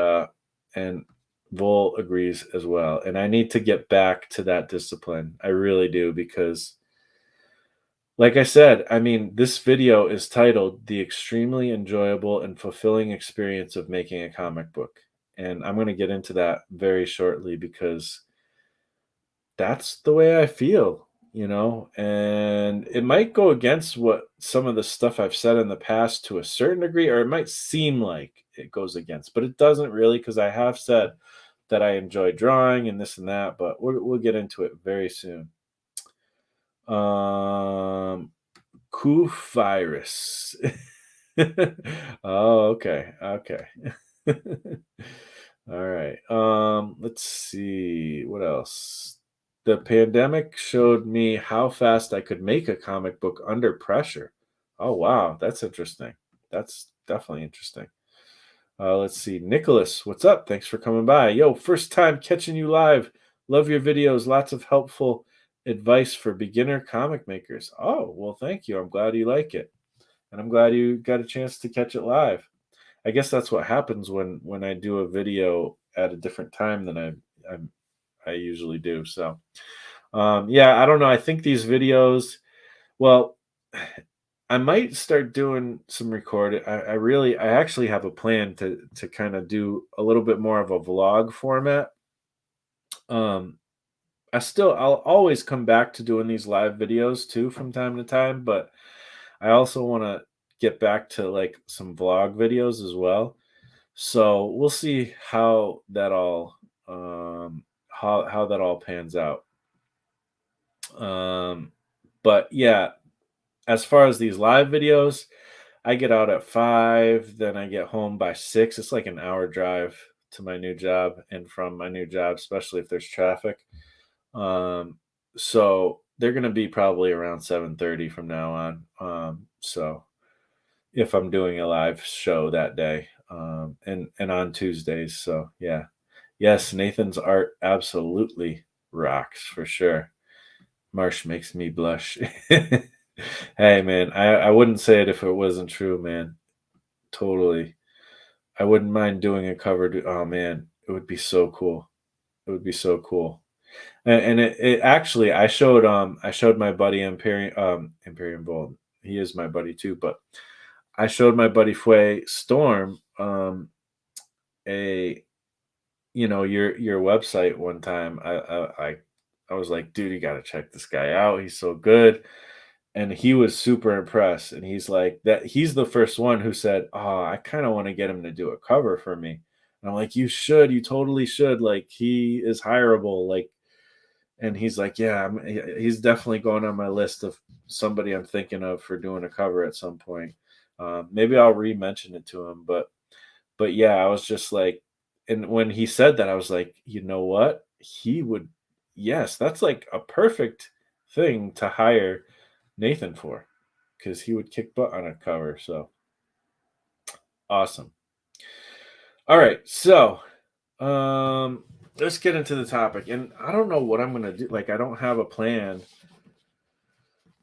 Vol agrees as well. And I need to get back to that discipline. I really do, because, like I said, I mean, this video is titled "The Extremely Enjoyable and Fulfilling Experience of Making a Comic Book." And I'm going to get into that very shortly, because that's the way I feel, and it might go against what some of the stuff I've said in the past to a certain degree, or it might seem like it goes against, but it doesn't really, because I have said that I enjoy drawing and this and that, but we'll get into it very soon. Coof virus. Oh, okay. Okay. All right. Let's see. What else? The pandemic showed me how fast I could make a comic book under pressure. Oh, wow. That's interesting. That's definitely interesting. Let's see. Nicholas, what's up? Thanks for coming by. Yo, first time catching you live. Love your videos. Lots of helpful advice for beginner comic makers. Oh, well, thank you. I'm glad you like it. And I'm glad you got a chance to catch it live. I guess that's what happens when I do a video at a different time than I usually do. So, yeah, I don't know. I think these videos, well, I might start doing some recording. I actually have a plan to kind of do a little bit more of a vlog format. Um, I'll always come back to doing these live videos too from time to time, but I also want to get back to like some vlog videos as well. So we'll see how that all pans out. But yeah, as far as these live videos, I get out at 5, then I get home by 6. It's like an hour drive to my new job and from my new job, especially if there's traffic. So they're going to be probably around 7:30 from now on. So if I'm doing a live show that day, and on Tuesdays. So yeah, yes, Nathan's art absolutely rocks for sure. Marsh makes me blush. Hey man, I wouldn't say it if it wasn't true, man. Totally. I wouldn't mind doing a cover. Oh man, it would be so cool. It would be so cool. And it actually, I showed my buddy Imperium Bold. He is my buddy too, but I showed my buddy Fue Storm a your website one time. I was like, dude, you got to check this guy out. He's so good. And he was super impressed. And he's the first one who said, "Oh, I kind of want to get him to do a cover for me." And I'm like, you totally should. Like, he is hireable. Like, and he's like, yeah, he's definitely going on my list of somebody I'm thinking of for doing a cover at some point. Maybe I'll re-mention it to him, but yeah, I was just like, and when he said that, I was like, you know what? Yes, that's like a perfect thing to hire Nathan for, because he would kick butt on a cover. So awesome. All right, so let's get into the topic. And I don't know what I'm gonna do. Like, I don't have a plan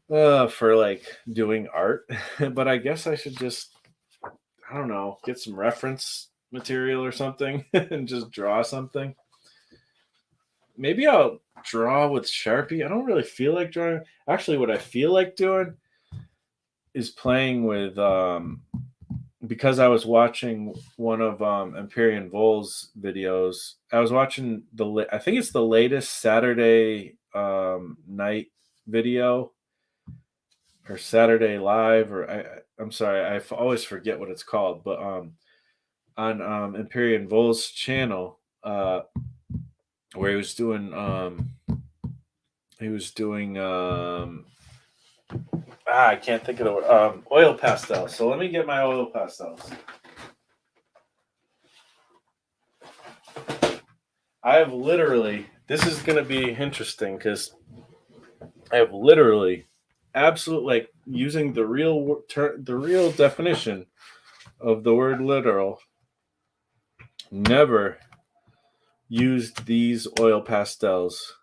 for like doing art, but I guess I should just, I don't know, get some reference material or something and just draw something. Maybe I'll draw with Sharpie. I don't really feel like drawing. Actually, what I feel like doing is playing with because I was watching one of Empyrean Vol's videos. I was watching I think it's the latest Saturday night video or Saturday live, or I'm sorry, always forget what it's called, but on Empyrean Vol's channel, where he was doing I can't think of the word, oil pastels. So let me get my oil pastels. I have literally, this is going to be interesting because I have literally, absolute, like, using the real definition of the word literal, never used these oil pastels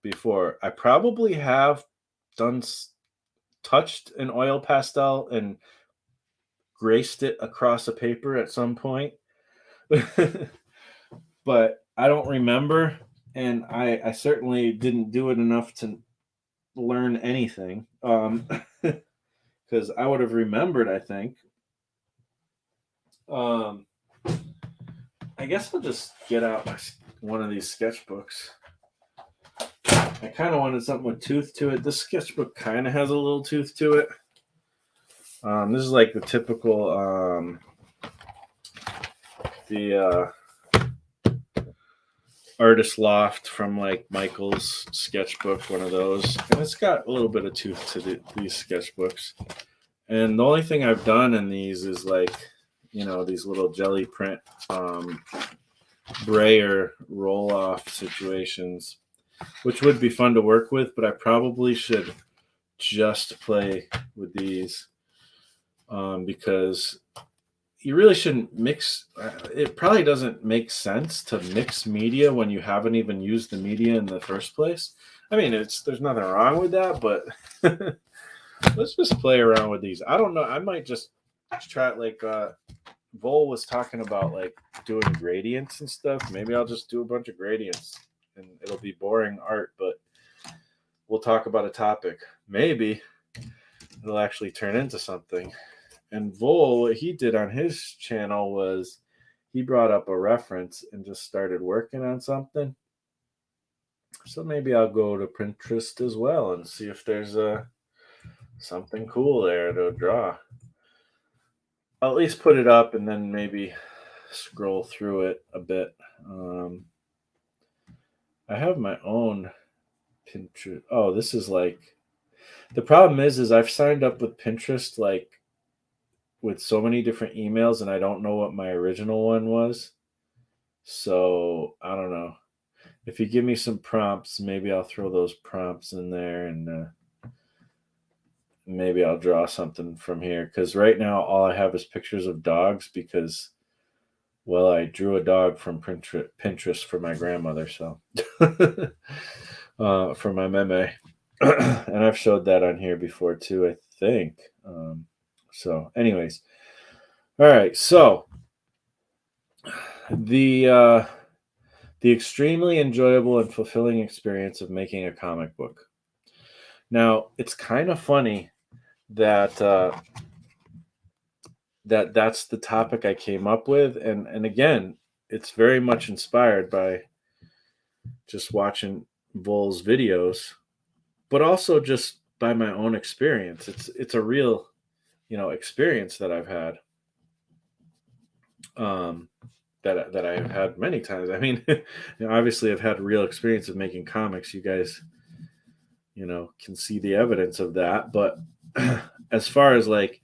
before. I probably have touched an oil pastel and graced it across a paper at some point, but I don't remember, and I certainly didn't do it enough to learn anything, because I would have remembered, I think. I guess I'll just get out one of these sketchbooks. I kind of wanted something with tooth to it. This sketchbook kind of has a little tooth to it. This is like the typical the artist loft from like Michael's sketchbook, one of those, and it's got a little bit of tooth to these sketchbooks. And the only thing I've done in these is like, these little jelly print brayer roll off situations, which would be fun to work with, but I probably should just play with these because you really shouldn't mix. It probably doesn't make sense to mix media when you haven't even used the media in the first place. I mean, there's nothing wrong with that, but let's just play around with these. I don't know. I might just try it, like Vol was talking about, like doing gradients and stuff. Maybe I'll just do a bunch of gradients and it'll be boring art, but we'll talk about a topic. Maybe it'll actually turn into something. And Vol, what he did on his channel was he brought up a reference and just started working on something. So maybe I'll go to Pinterest as well and see if there's something cool there to draw. I'll at least put it up and then maybe scroll through it a bit. I have my own Pinterest. Oh, this is like, the problem is I've signed up with Pinterest like with so many different emails and I don't know what my original one was. So I don't know. If you give me some prompts, maybe I'll throw those prompts in there and maybe I'll draw something from here. Because right now all I have is pictures of dogs because, well, I drew a dog from Pinterest for my grandmother. So for my meme. And I've showed that on here before too, I think. So anyways, all right. So the extremely enjoyable and fulfilling experience of making a comic book. Now, it's kind of funny that that's the topic I came up with, and again, it's very much inspired by just watching Vol's videos, but also just by my own experience. It's a real, experience that I've had. That I've had many times. I mean, obviously I've had real experience of making comics. You guys, can see the evidence of that. But as far as like,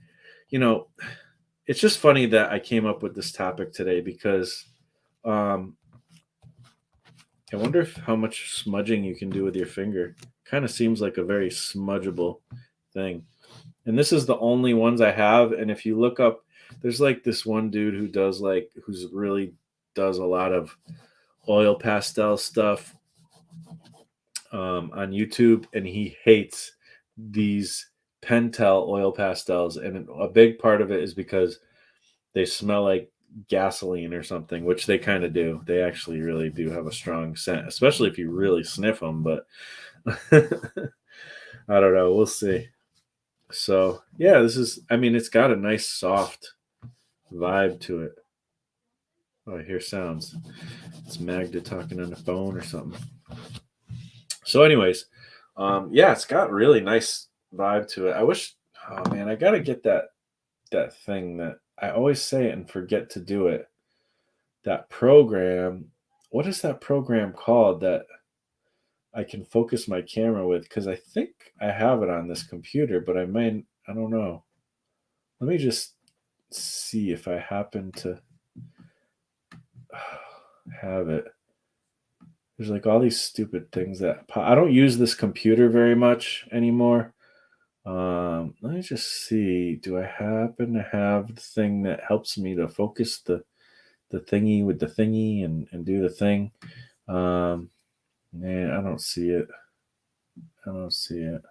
it's just funny that I came up with this topic today because I wonder how much smudging you can do with your finger. Kind of seems like a very smudgeable thing. And this is the only ones I have. And if you look up, there's like this one dude who's really does a lot of oil pastel stuff on YouTube, and he hates these Pentel oil pastels. And a big part of it is because they smell like gasoline or something, which they kind of do. They actually really do have a strong scent, especially if you really sniff them. But I don't know. We'll see. So yeah, this is. I mean, it's got a nice soft vibe to it. Oh, I hear sounds. It's Magda talking on the phone or something. So, anyways, yeah, it's got really nice vibe to it. I wish. Oh man, I gotta get that thing that I always say it and forget to do it. That program. What is that program called that I can focus my camera with? Because I think I have it on this computer, but I might. I don't know. Let me just see if I happen to have it. There's like all these stupid things that I don't use this computer very much anymore. Let me just see. Do I happen to have the thing that helps me to focus the thingy with the thingy and do the thing? Man, I don't see it. I don't see it.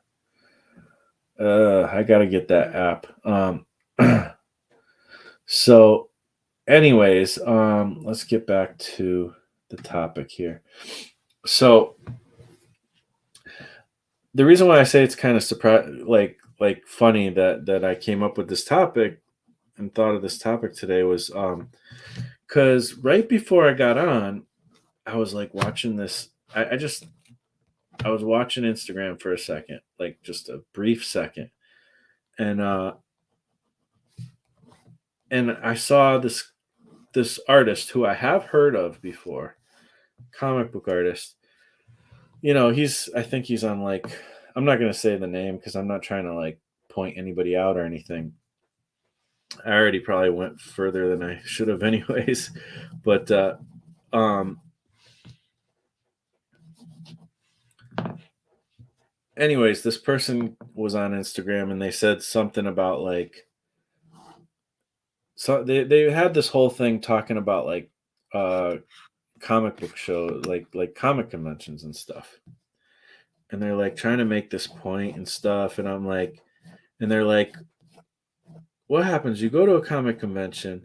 I gotta get that app. So anyways, let's get back to the topic here. So the reason why I say it's kind of like funny that I came up with this topic and thought of this topic today was because right before I got on, I was like watching this. I was watching Instagram for a second, like just a brief second, and I saw this artist who I have heard of before, comic book artist. I think he's on like, I'm not going to say the name because I'm not trying to like point anybody out or anything. I already probably went further than I should have anyways. But anyways, this person was on Instagram and they said something about like, so they had this whole thing talking about like comic book show, like comic conventions and stuff. And they're like trying to make this point and stuff. And I'm like, and they're like, what happens? You go to a comic convention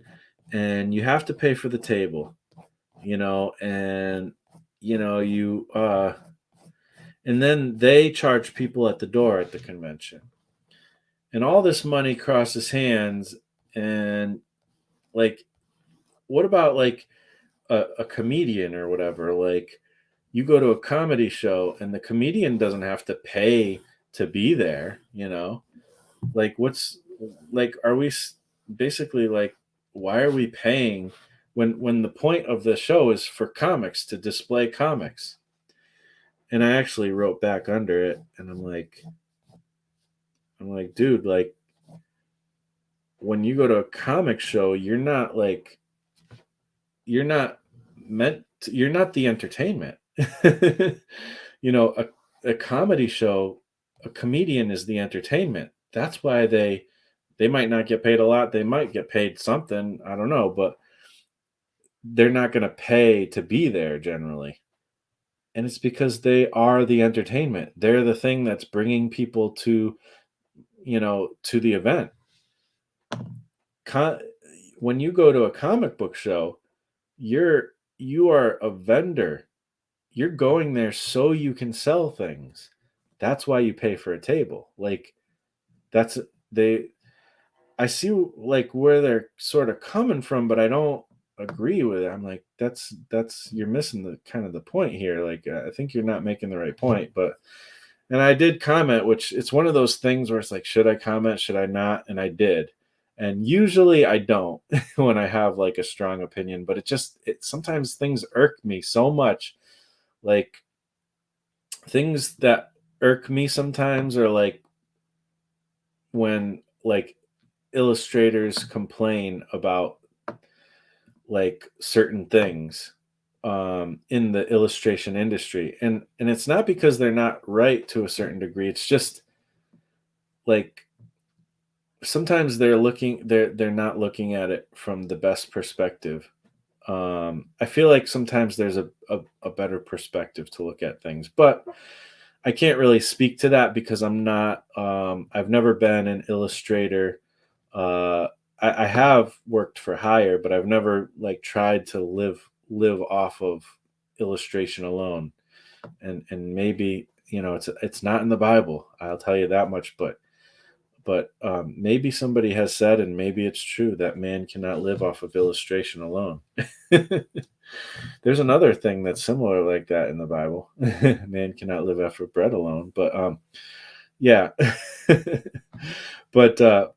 and you have to pay for the table, and you and then they charge people at the door at the convention. And all this money crosses hands and like what about like a comedian or whatever? Like you go to a comedy show and the comedian doesn't have to pay to be there. Like what's like are we basically like why are we paying when the point of the show is for comics to display comics? And I actually wrote back under it and I'm like dude, like when you go to a comic show you're not you're not the entertainment. you know a, a comedy show, a comedian is the entertainment. That's why they might not get paid a lot. They might get paid something, I don't know, but they're not going to pay to be there generally. And it's because they are the entertainment. They're the thing that's bringing people to the event. Con- when you go to a comic book show, you are a vendor. You're going there so you can sell things. That's why you pay for a table. Like that's they I see like where they're sort of coming from, but I don't agree with it. I'm like, that's you're missing the kind of the point here. Like, I think you're not making the right point. But and I did comment, which it's one of those things where it's like, should I comment? Should I not? And I did. And usually I don't when I have like a strong opinion, but it sometimes things irk me so much. Like things that irk me sometimes are like when like illustrators complain about like certain things in the illustration industry, and it's not because they're not right to a certain degree. It's just like sometimes they're not looking at it from the best perspective. I feel like sometimes there's a better perspective to look at things, but I can't really speak to that because I'm not I've never been an illustrator. I have worked for hire, but I've never like tried to live off of illustration alone. And maybe, it's not in the Bible. I'll tell you that much, but maybe somebody has said, and maybe it's true, that man cannot live off of illustration alone. There's another thing that's similar like that in the Bible. Man cannot live off of bread alone. But yeah. but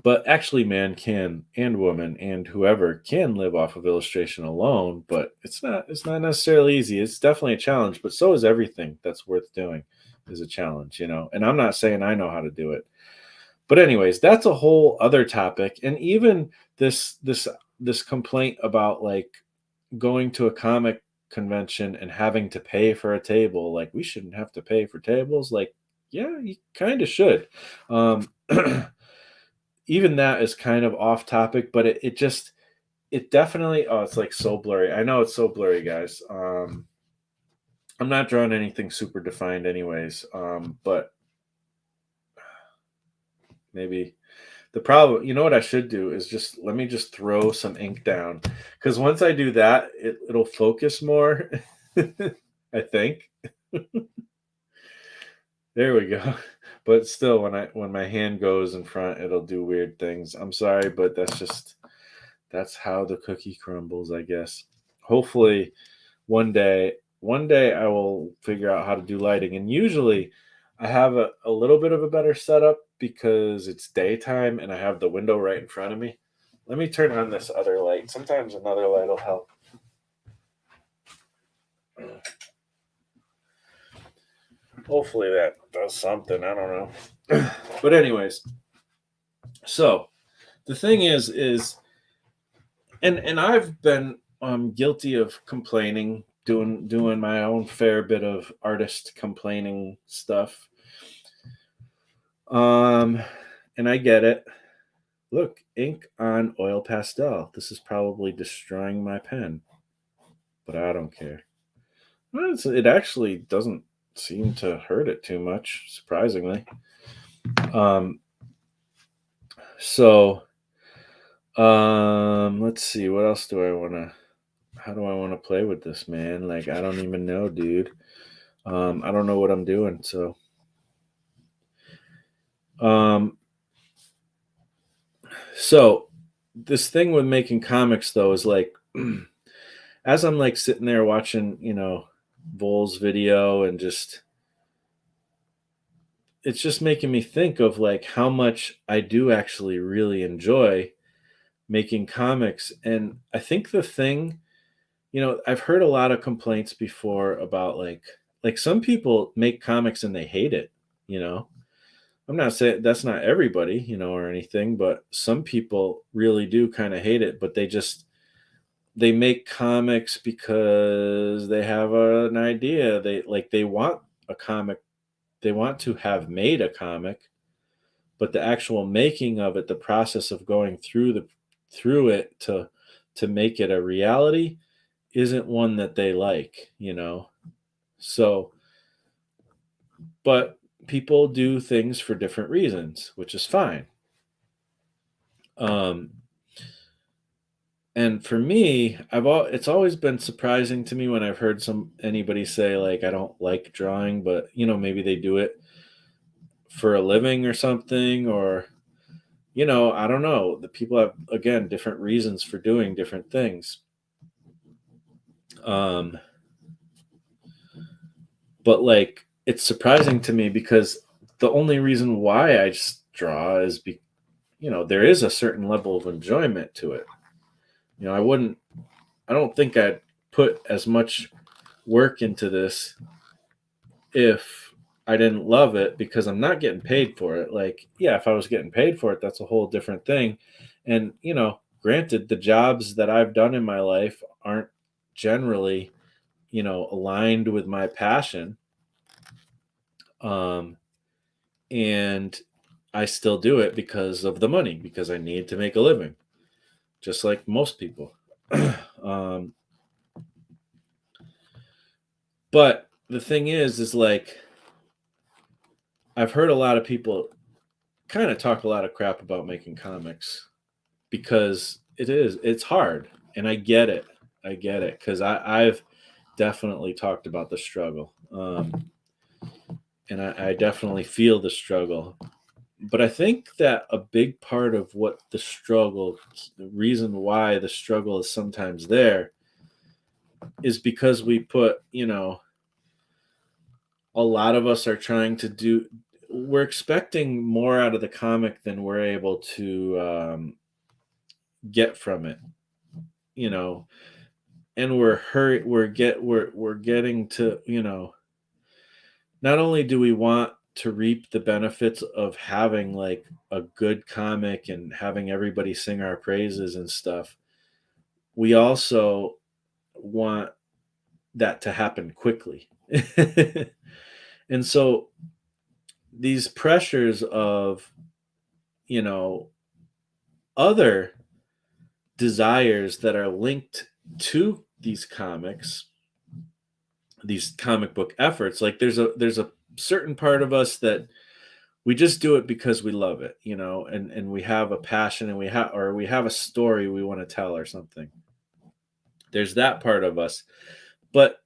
but actually man can, and woman, and whoever can live off of illustration alone, but it's not necessarily easy. It's definitely a challenge, but so is everything that's worth doing is a challenge. And I'm not saying I know how to do it. But anyways, that's a whole other topic. And even this complaint about like going to a comic convention and having to pay for a table, like we shouldn't have to pay for tables. Like, yeah, you kind of should. Um, even that is kind of off topic, but it definitely, oh, it's like so blurry. I know it's so blurry, guys. I'm not drawing anything super defined anyways. But maybe the problem, you know what I should do is just let me just throw some ink down, because once I do that, it'll focus more. I think. There we go. But still, when my hand goes in front, it'll do weird things. I'm sorry, but that's how the cookie crumbles, I guess. Hopefully, one day I will figure out how to do lighting. And usually, I have a little bit of a better setup because it's daytime and I have the window right in front of me. Let me turn on this other light. Sometimes another light will help. Hopefully that does something. I don't know. But anyways, so the thing is and I've been guilty of complaining, doing my own fair bit of artist complaining stuff. Um and I get it. Look, ink on oil pastel. This is probably destroying my pen, but I don't care. Well, it actually doesn't seem to hurt it too much, surprisingly. Um so let's see, what else do I want to how do I want to play with this, man? Like, I don't even know, dude. I don't know what I'm doing. Um, so this thing with making comics though is like, as I'm like sitting there watching, Vol's video, and it's just making me think of like how much I do actually really enjoy making comics. And I think the thing, I've heard a lot of complaints before about like some people make comics and they hate it, you know. I'm not saying that's not everybody, or anything, but some people really do kind of hate it, but they make comics because they have an idea. They want a comic, they want to have made a comic, but the actual making of it, the process of going through it to make it a reality isn't one that they like. So, but people do things for different reasons, which is fine. Um, and for me, it's always been surprising to me when I've heard anybody say like I don't like drawing, but maybe they do it for a living or something, or I don't know. The people have, again, different reasons for doing different things. Um, but like it's surprising to me because the only reason why I just draw is there is a certain level of enjoyment to it. I don't think I'd put as much work into this if I didn't love it, because I'm not getting paid for it. Like, yeah, if I was getting paid for it, that's a whole different thing. And, granted, the jobs that I've done in my life aren't generally, aligned with my passion. And I still do it because of the money, because I need to make a living, just like most people. um, but the thing is like, I've heard a lot of people kind of talk a lot of crap about making comics. because it's hard, and I get it. I get it, because I've definitely talked about the struggle, and I definitely feel the struggle. But I think that a big part of what the reason why the struggle is sometimes there, is because we put, a lot of us are trying to do, we're expecting more out of the comic than we're able to get from it, you know, and we're getting to, not only do we want to reap the benefits of having like a good comic and having everybody sing our praises and stuff, we also want that to happen quickly. And so these pressures of, you know, other desires that are linked to these comic book efforts, like there's a certain part of us that we just do it because we love it, and we have a passion, and we have a story we want to tell or something. There's that part of us, but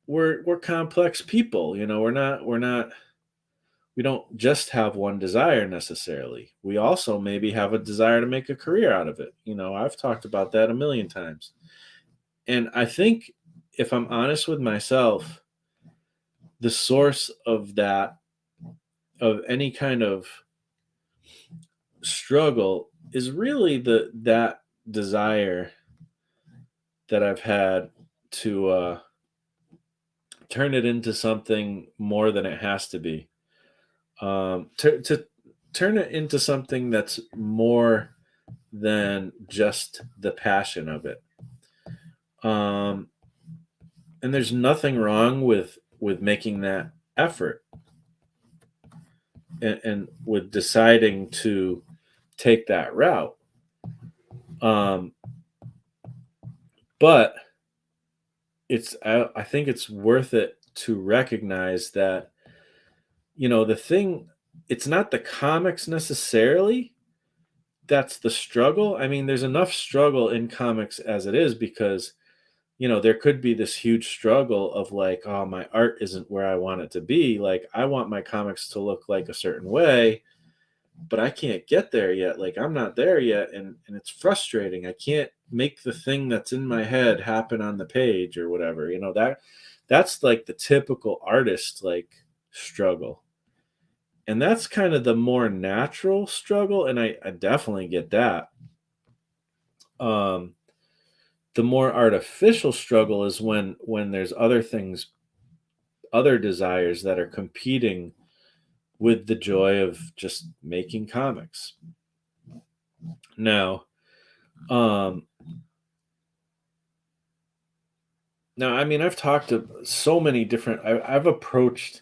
we're complex people, we don't just have one desire necessarily. We also maybe have a desire to make a career out of it. I've talked about that a million times. And I think, if I'm honest with myself, the source of any kind of struggle is really that desire that I've had to turn it into something more than it has to be. To turn it into something that's more than just the passion of it. Um, and there's nothing wrong with making that effort, and with deciding to take that route. Um, but I think it's worth it to recognize that, the thing, it's not the comics necessarily that's the struggle. I mean, there's enough struggle in comics as it is, because there could be this huge struggle of like, oh, my art isn't where I want it to be. Like, I want my comics to look like a certain way, but I can't get there yet. Like, I'm not there yet. And it's frustrating. I can't make the thing that's in my head happen on the page or whatever. That's like the typical artist, like, struggle. And that's kind of the more natural struggle. And I definitely get that. Um, the more artificial struggle is when there's other things, other desires that are competing with the joy of just making comics. Now, um, I mean, I've talked to so many different. I've approached.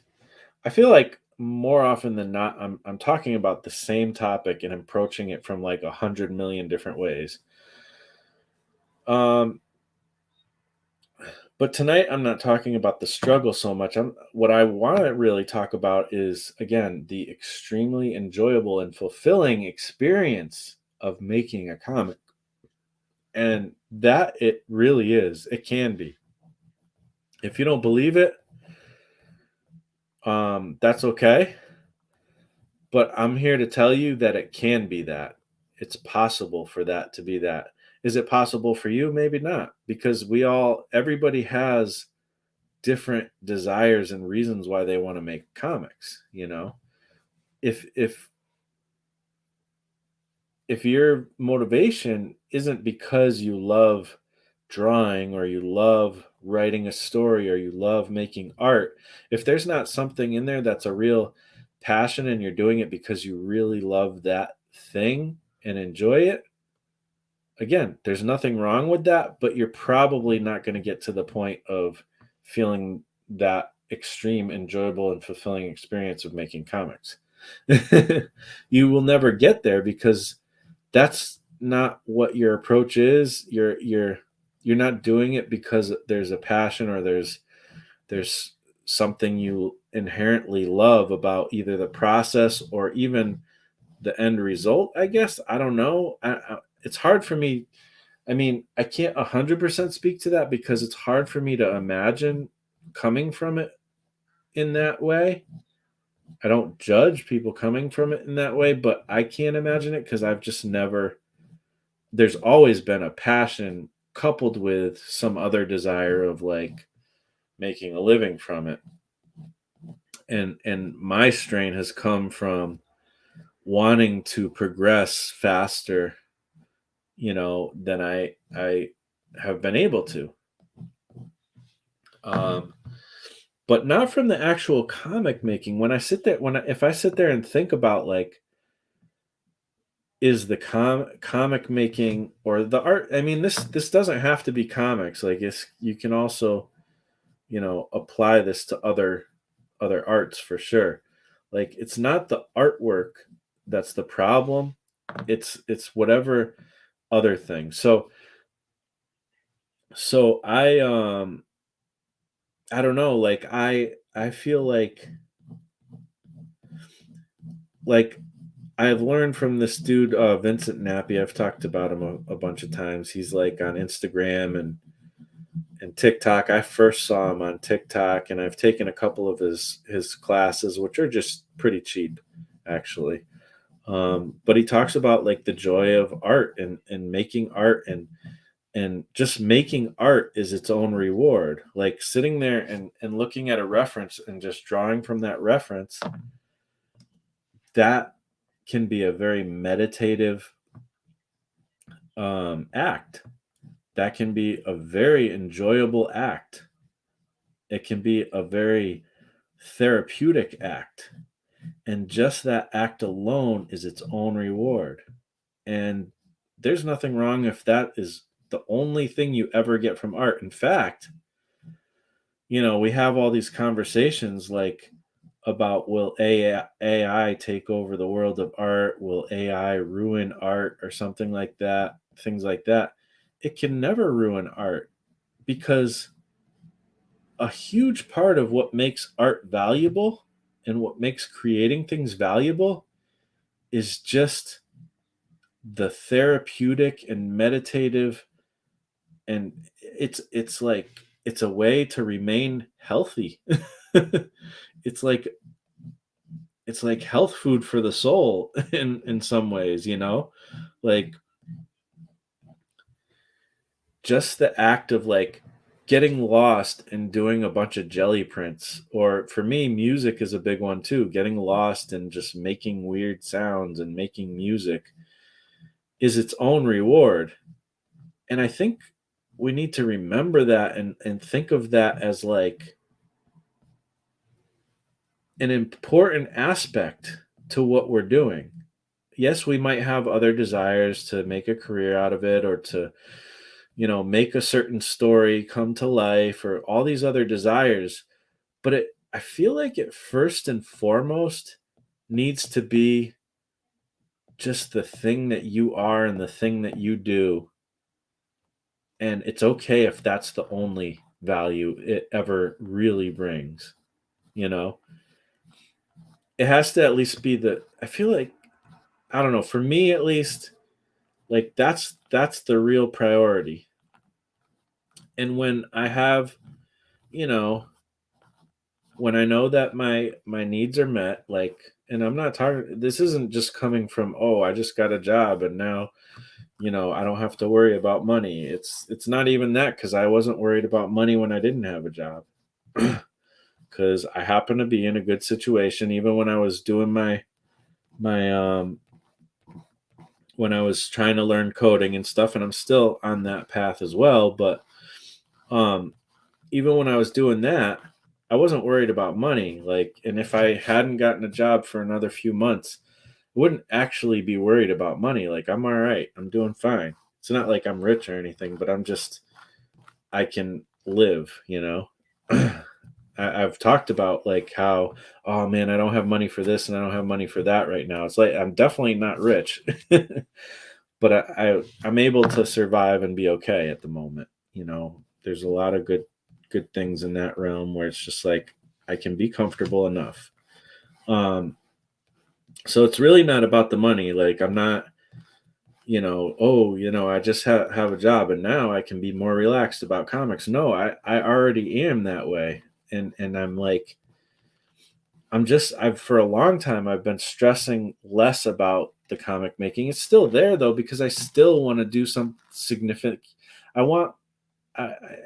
I feel like more often than not, I'm talking about the same topic and approaching it from like 100 million different ways. Um, But tonight I'm not talking about the struggle so much. What I want to really talk about is, again, the extremely enjoyable and fulfilling experience of making a comic. And that it really is. It can be. If you don't believe it, that's okay. But I'm here to tell you that it can be that. It's possible for that to be that. Is it possible for you? Maybe not, because everybody has different desires and reasons why they want to make comics. If if if your motivation isn't because you love drawing, or you love writing a story, or you love making art, if there's not something in there that's a real passion, and you're doing it because you really love that thing and enjoy it, again, there's nothing wrong with that, but you're probably not going to get to the point of feeling that extreme, enjoyable, and fulfilling experience of making comics. You will never get there, because that's not what your approach is. You're not doing it because there's a passion, or there's something you inherently love about either the process or even the end result, I guess. I don't know. it's hard for me. I mean, I can't 100% speak to that because it's hard for me to imagine coming from it in that way. I don't judge people coming from it in that way, but I can't imagine it because I've just never, there's always been a passion coupled with some other desire of like making a living from it. And my strain has come from wanting to progress faster, than I have been able to. Um, but not from the actual comic making. When I sit there, if I sit there and think about like, is the comic making or the art? I mean, this doesn't have to be comics. Like, you can also, apply this to other arts for sure. Like, it's not the artwork that's the problem. It's whatever other thing. So I don't know, like I feel like I've learned from this dude, Vincent Nappy. I've talked about him a bunch of times. He's like on Instagram and TikTok. I first saw him on TikTok, and I've taken a couple of his classes, which are just pretty cheap, actually. But he talks about like the joy of art and making art and just making art is its own reward. Like sitting there and looking at a reference and just drawing from that reference, that can be a very meditative act. That can be a very enjoyable act. It can be a very therapeutic act. And just that act alone is its own reward. And there's nothing wrong if that is the only thing you ever get from art. In fact, we have all these conversations like about, will AI take over the world of art? Will AI ruin art or something like that? Things like that. It can never ruin art because a huge part of what makes art valuable and what makes creating things valuable is just the therapeutic and meditative, and it's like it's a way to remain healthy. it's like it's like health food for the soul in some ways, like just the act of like getting lost and doing a bunch of jelly prints, or for me music is a big one too. Getting lost and just making weird sounds and making music is its own reward. And I think we need to remember that and think of that as like an important aspect to what we're doing. Yes, we might have other desires to make a career out of it or to, make a certain story come to life or all these other desires. But I feel like it first and foremost needs to be just the thing that you are and the thing that you do. And it's okay if that's the only value it ever really brings, you know? It has to at least be I feel like, I don't know, for me at least, like that's the real priority. And when I have, you know, when I know that my needs are met, like, and I'm not talking, this isn't just coming from, oh, I just got a job and now, I don't have to worry about money. It's not even that, because I wasn't worried about money when I didn't have a job. Because I happened to be in a good situation even when I was doing my when I was trying to learn coding and stuff, and I'm still on that path as well. But um even when I was doing that, I wasn't worried about money. Like, and if I hadn't gotten a job for another few months, I wouldn't actually be worried about money. Like, I'm all right. I'm doing fine. It's not like I'm rich or anything, but I can live. I've talked about like how, oh man, I don't have money for this and I don't have money for that right now. It's like I'm definitely not rich, but I'm able to survive and be okay at the moment. There's a lot of good things in that realm where it's just like I can be comfortable enough. So it's really not about the money. Like, I'm not I just have a job and now I can be more relaxed about comics. No, I already am that way. And I'm like, I've for a long time I've been stressing less about the comic making. It's still there though, because I still want to do some significant. I want,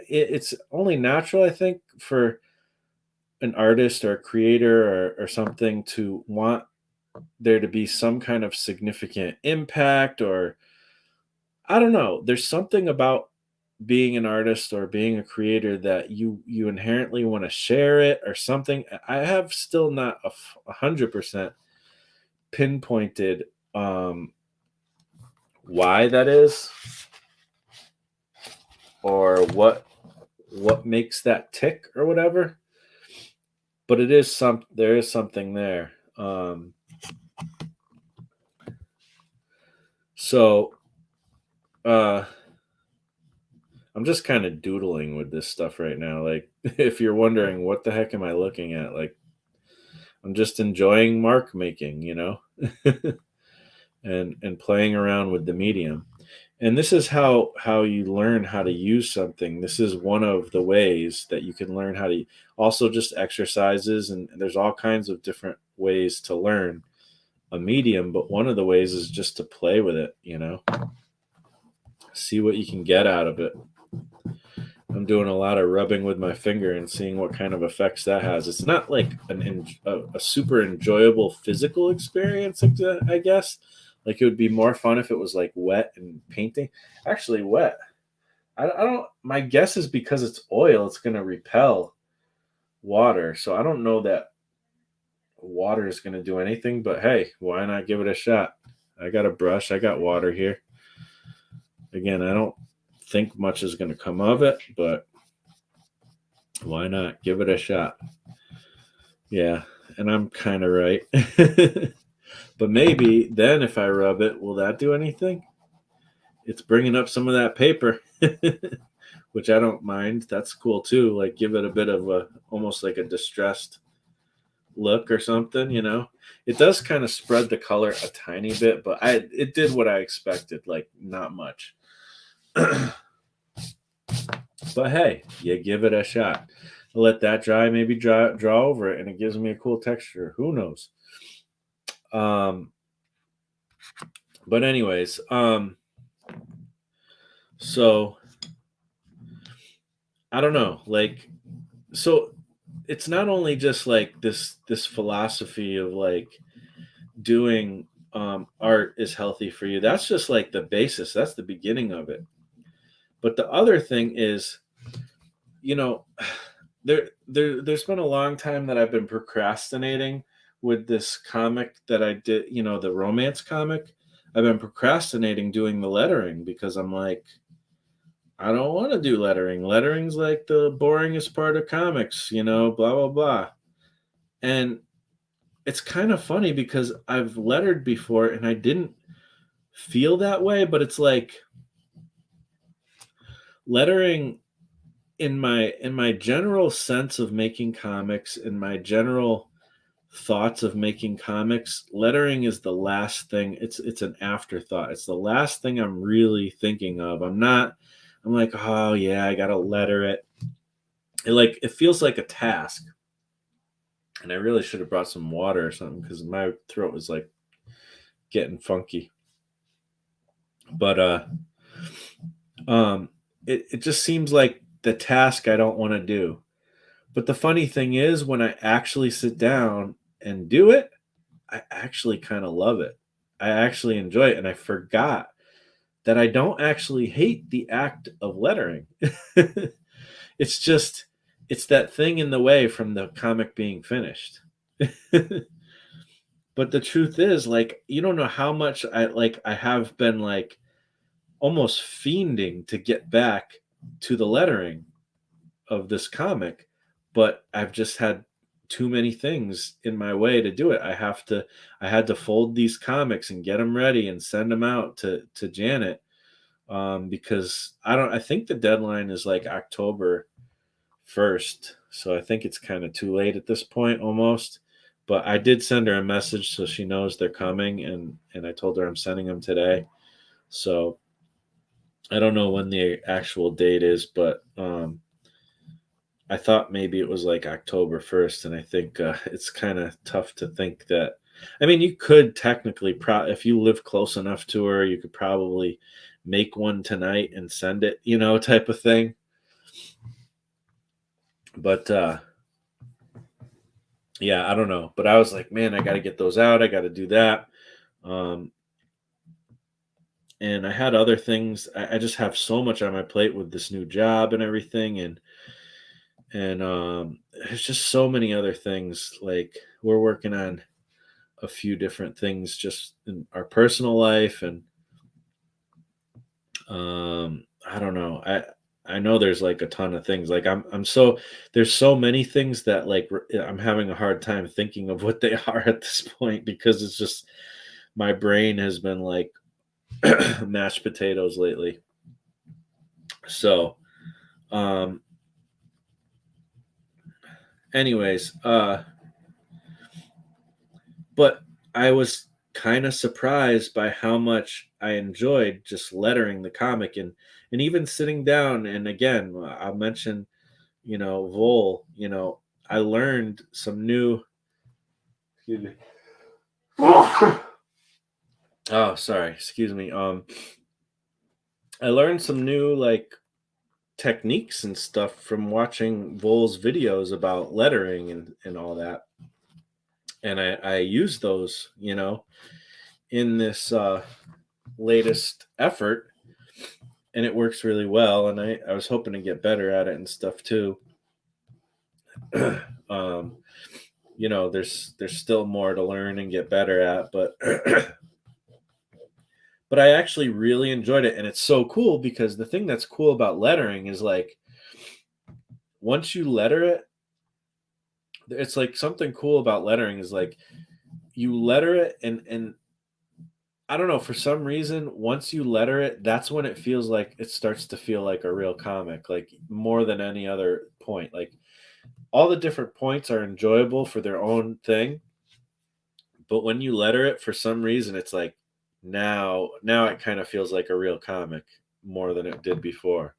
it's only natural, I think, for an artist or a creator or something to want there to be some kind of significant impact, or I don't know. There's something about being an artist or being a creator that you inherently want to share it or something. I have still not 100% pinpointed um why that is, or what makes that tick or whatever, but there is something there. So uh I'm just kind of doodling with this stuff right now. Like, if you're wondering what the heck am I looking at, like, I'm just enjoying mark making, and playing around with the medium. And this is how you learn how to use something. This is one of the ways that you can learn how to, also just exercises, and there's all kinds of different ways to learn a medium, but one of the ways is just to play with it, see what you can get out of it. I'm doing a lot of rubbing with my finger and seeing what kind of effects that has. It's not like a super enjoyable physical experience, I guess. Like, it would be more fun if it was like wet and painting. Actually, wet. I don't. My guess is because it's oil, it's going to repel water. So I don't know that water is going to do anything. But hey, why not give it a shot? I got a brush. I got water here. Again, I don't think much is going to come of it, but why not give it a shot? Yeah, and I'm kind of right. But maybe then if I rub it, will that do anything? It's bringing up some of that paper, which I don't mind. That's cool too. Like, give it a bit of almost like a distressed look or something, It does kind of spread the color a tiny bit, but it did what I expected, like not much. But hey, you give it a shot. I'll let that dry, maybe draw over it, and it gives me a cool texture. Who knows? But anyways, so I don't know, like, so it's not only just like this philosophy of like doing art is healthy for you. That's just like the basis. That's the beginning of it. But the other thing is, you know, there's been a long time that I've been procrastinating with this comic that I did, the romance comic. I've been procrastinating doing the lettering because I'm like, I don't want to do lettering. Lettering's like the boringest part of comics, blah blah blah. And it's kind of funny because I've lettered before and I didn't feel that way, but it's like lettering in my general sense of making comics, in my general thoughts of making comics, lettering is the last thing. It's an afterthought. It's the last thing I'm really thinking of. I'm like, oh yeah, I gotta letter it. It feels like a task. And I really should have brought some water or something because my throat was like getting funky. But it just seems like the task I don't want to do. But the funny thing is, when I actually sit down and do it, I actually kind of love it. I actually enjoy it. And I forgot that I don't actually hate the act of lettering. It's just, it's that thing in the way from the comic being finished. But the truth is, like, you don't know how much I have been like almost fiending to get back to the lettering of this comic, but I've just had too many things in my way to do it. I had to fold these comics and get them ready and send them out to Janet, because I think the deadline is like October 1st. So I think it's kind of too late at this point almost. But I did send her a message so she knows they're coming, and I told her I'm sending them today. So I don't know when the actual date is, but I thought maybe it was like October 1st, and I think it's kind of tough to think that. I mean, you could technically, if you live close enough to her, you could probably make one tonight and send it, type of thing. But yeah, I don't know. But I was like, man, I got to get those out. I got to do that. Um, and I had other things. I just have so much on my plate with this new job and everything, and there's just so many other things. Like we're working on a few different things just in our personal life, and I don't know. I know there's like a ton of things. Like I'm so there's so many things that like I'm having a hard time thinking of what they are at this point because it's just my brain has been like mashed potatoes lately. So, um anyways, but I was kind of surprised by how much I enjoyed just lettering the comic and even sitting down, and again, I'll mention, Vol, I learned some new excuse me. Oh, sorry, excuse me. I learned some new like techniques and stuff from watching Vol's videos about lettering and all that. And I use those, in this latest effort, and it works really well. And I was hoping to get better at it and stuff too. um, there's still more to learn and get better at, but but I actually really enjoyed it, and it's so cool because the thing that's cool about lettering is like once you letter it, it's like something cool about lettering is like you letter it and I don't know, for some reason, once you letter it, that's when it feels like it starts to feel like a real comic, like more than any other point. Like all the different points are enjoyable for their own thing, but when you letter it, for some reason, it's like now it kind of feels like a real comic more than it did before.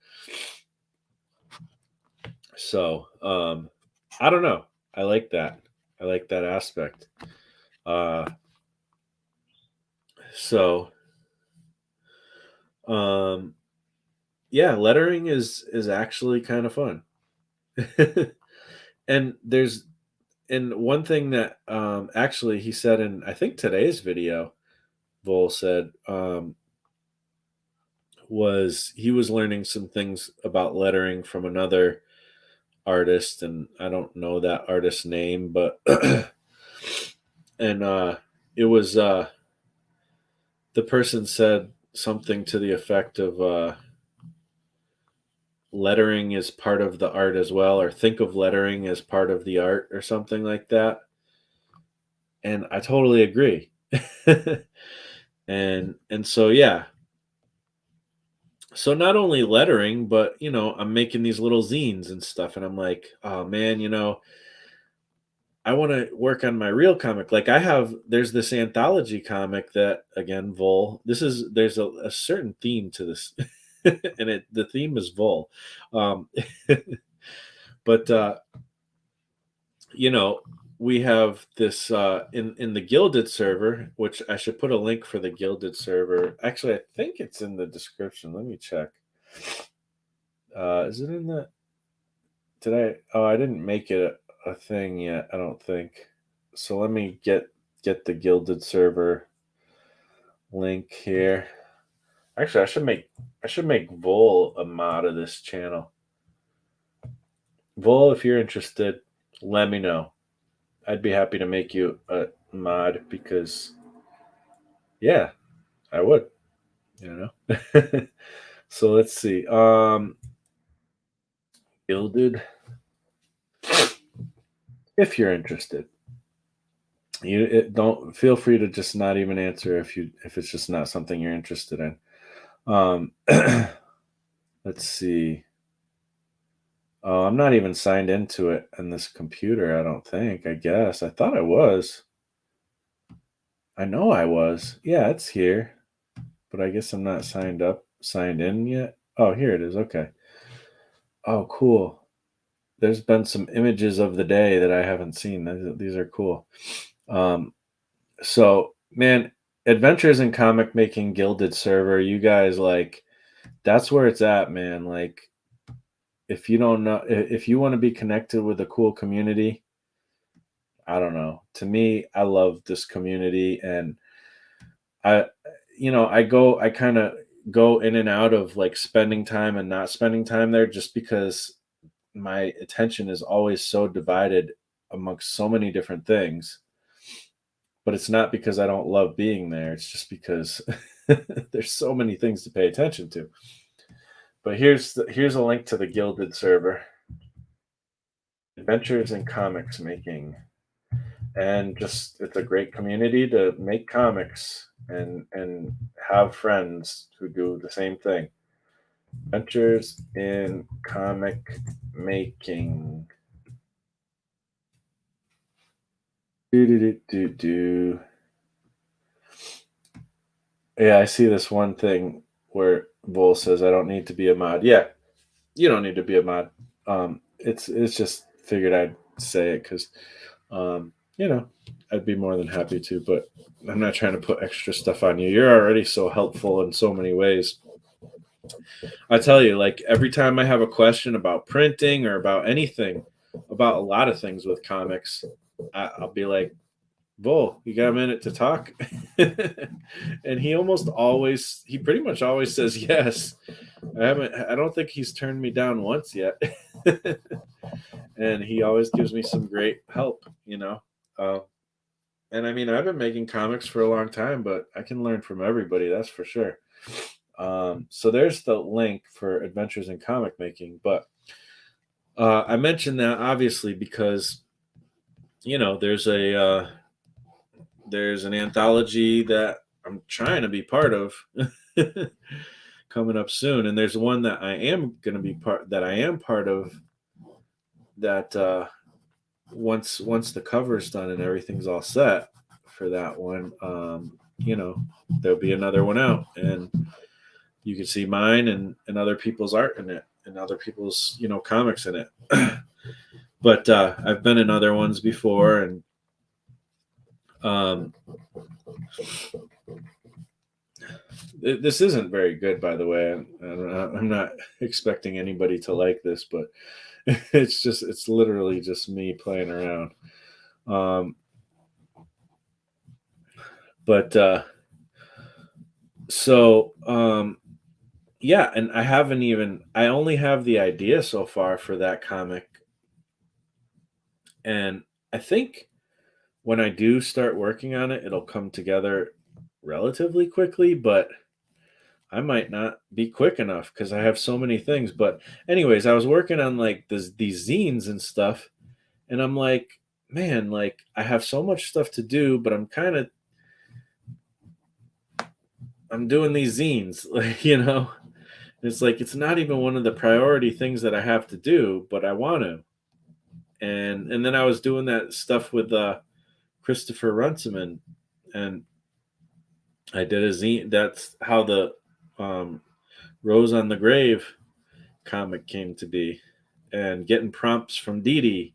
So I don't know. I like that. I like that aspect. Uh, so um, yeah, lettering is actually kind of fun. And there's and one thing that actually he said in I think today's video, Vol said was he was learning some things about lettering from another artist, and I don't know that artist's name, but and it was the person said something to the effect of lettering is part of the art as well, or think of lettering as part of the art or something like that. And I totally agree. and so yeah, so not only lettering, but I'm making these little zines and stuff, and I'm like, oh man, I want to work on my real comic. Like there's this anthology comic that again, Vol. There's a certain theme to this, and the theme is Vol. Um, but you know, we have this in the Gilded server, which I should put a link for the Gilded server. Actually, I think it's in the description. Let me check. Is it in the? Did I? Oh, I didn't make it a thing yet. I don't think. So let me get the Gilded server link here. Actually, I should make Vol a mod of this channel. Vol, if you're interested, let me know. I'd be happy to make you a mod because yeah, I would. You know. So let's see. Gilded. If you're interested, don't feel free to just not even answer if it's just not something you're interested in. Um, let's see. Oh, I'm not even signed into it on this computer. I don't think. I guess I thought I was. I know I was. Yeah, it's here. but I guess I'm not signed in yet. Oh, here it is. Okay. Oh, cool. There's been some images of the day that I haven't seen. These are cool. Um, so man, Adventures in Comic Making Gilded server, you guys like that's where it's at, man. Like if you don't know if you want to be connected with a cool community, I don't know. To me, I love this community and I I kind of go in and out of like spending time and not spending time there just because my attention is always so divided amongst so many different things. But it's not because I don't love being there. It's just because there's so many things to pay attention to. But here's a link to the Gilded server. Adventures in Comics Making. And just it's a great community to make comics and have friends who do the same thing. Adventures in Comic Making. Do do do do do. Yeah, I see this one thing where Bull says I don't need to be a mod. Yeah, you don't need to be a mod. It's just figured I'd say it because you know I'd be more than happy to, but I'm not trying to put extra stuff on you. You're already so helpful in so many ways. I tell you, like every time I have a question about printing or about anything, about a lot of things with comics, I'll be like, Bull, you got a minute to talk? And he pretty much always says yes. I don't think he's turned me down once yet. And he always gives me some great help. Uh, and I mean, I've been making comics for a long time, but I can learn from everybody, that's for sure. So there's the link for Adventures in Comic Making. But I mentioned that obviously because, there's an anthology that I'm trying to be part of coming up soon, and there's one that I am part of that once the cover's done and everything's all set for that one, there'll be another one out, and you can see mine and other people's art in it and other people's comics in it. But I've been in other ones before, and um, this isn't very good, by the way. I'm not expecting anybody to like this, but it's literally just me playing around. Um, but so yeah, and I only have the idea so far for that comic, and I think when I do start working on it, it'll come together relatively quickly, but I might not be quick enough because I have so many things. But anyways, I was working on like these zines and stuff, and I'm like, man, like I have so much stuff to do, but I'm doing these zines, like it's like it's not even one of the priority things that I have to do, but I want to. And then I was doing that stuff with Christopher Runciman, and I did a zine. That's how the um, Rose on the Grave comic came to be, and getting prompts from Dede,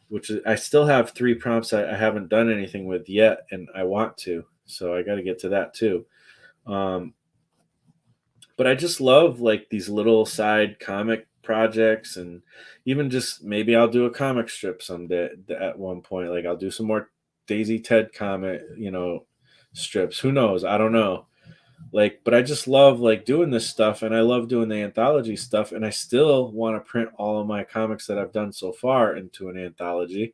which I still have 3 prompts I haven't done anything with yet, and I want to. So I got to get to that too. Um, but I just love like these little side comic projects, and even just maybe I'll do a comic strip someday at one point. Like I'll do some more Daisy Ted comic, strips. Who knows? I don't know. Like, but I just love like doing this stuff, and I love doing the anthology stuff, and I still want to print all of my comics that I've done so far into an anthology.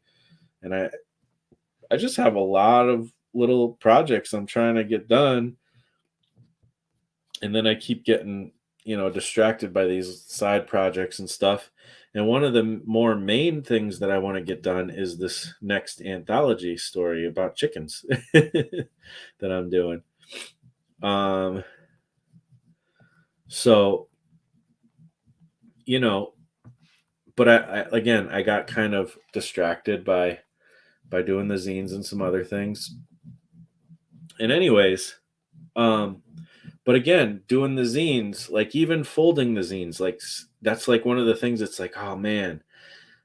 And I just have a lot of little projects I'm trying to get done, and then I keep getting distracted by these side projects and stuff. And one of the more main things that I want to get done is this next anthology story about chickens that I'm doing. Um, so you know, but again I got kind of distracted by doing the zines and some other things. And anyways, um, But again, doing the zines, like even folding the zines, like that's like one of the things that's like, oh man,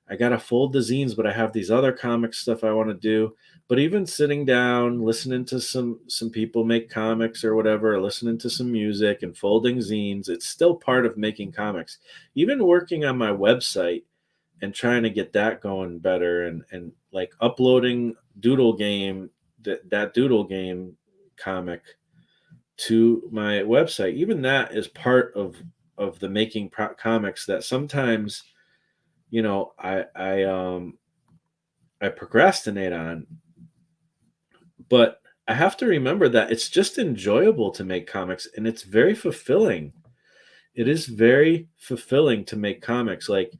I gotta fold the zines, but I have these other comic stuff I want to do. But even sitting down, listening to some people make comics or whatever, or listening to some music and folding zines, it's still part of making comics. Even working on my website and trying to get that going better, and like uploading Doodle Game, that Doodle Game comic to my website. Even that is part of the making comics that sometimes, you know, I procrastinate on, but I have to remember that it's just enjoyable to make comics and it's very fulfilling. It is very fulfilling to make comics. Like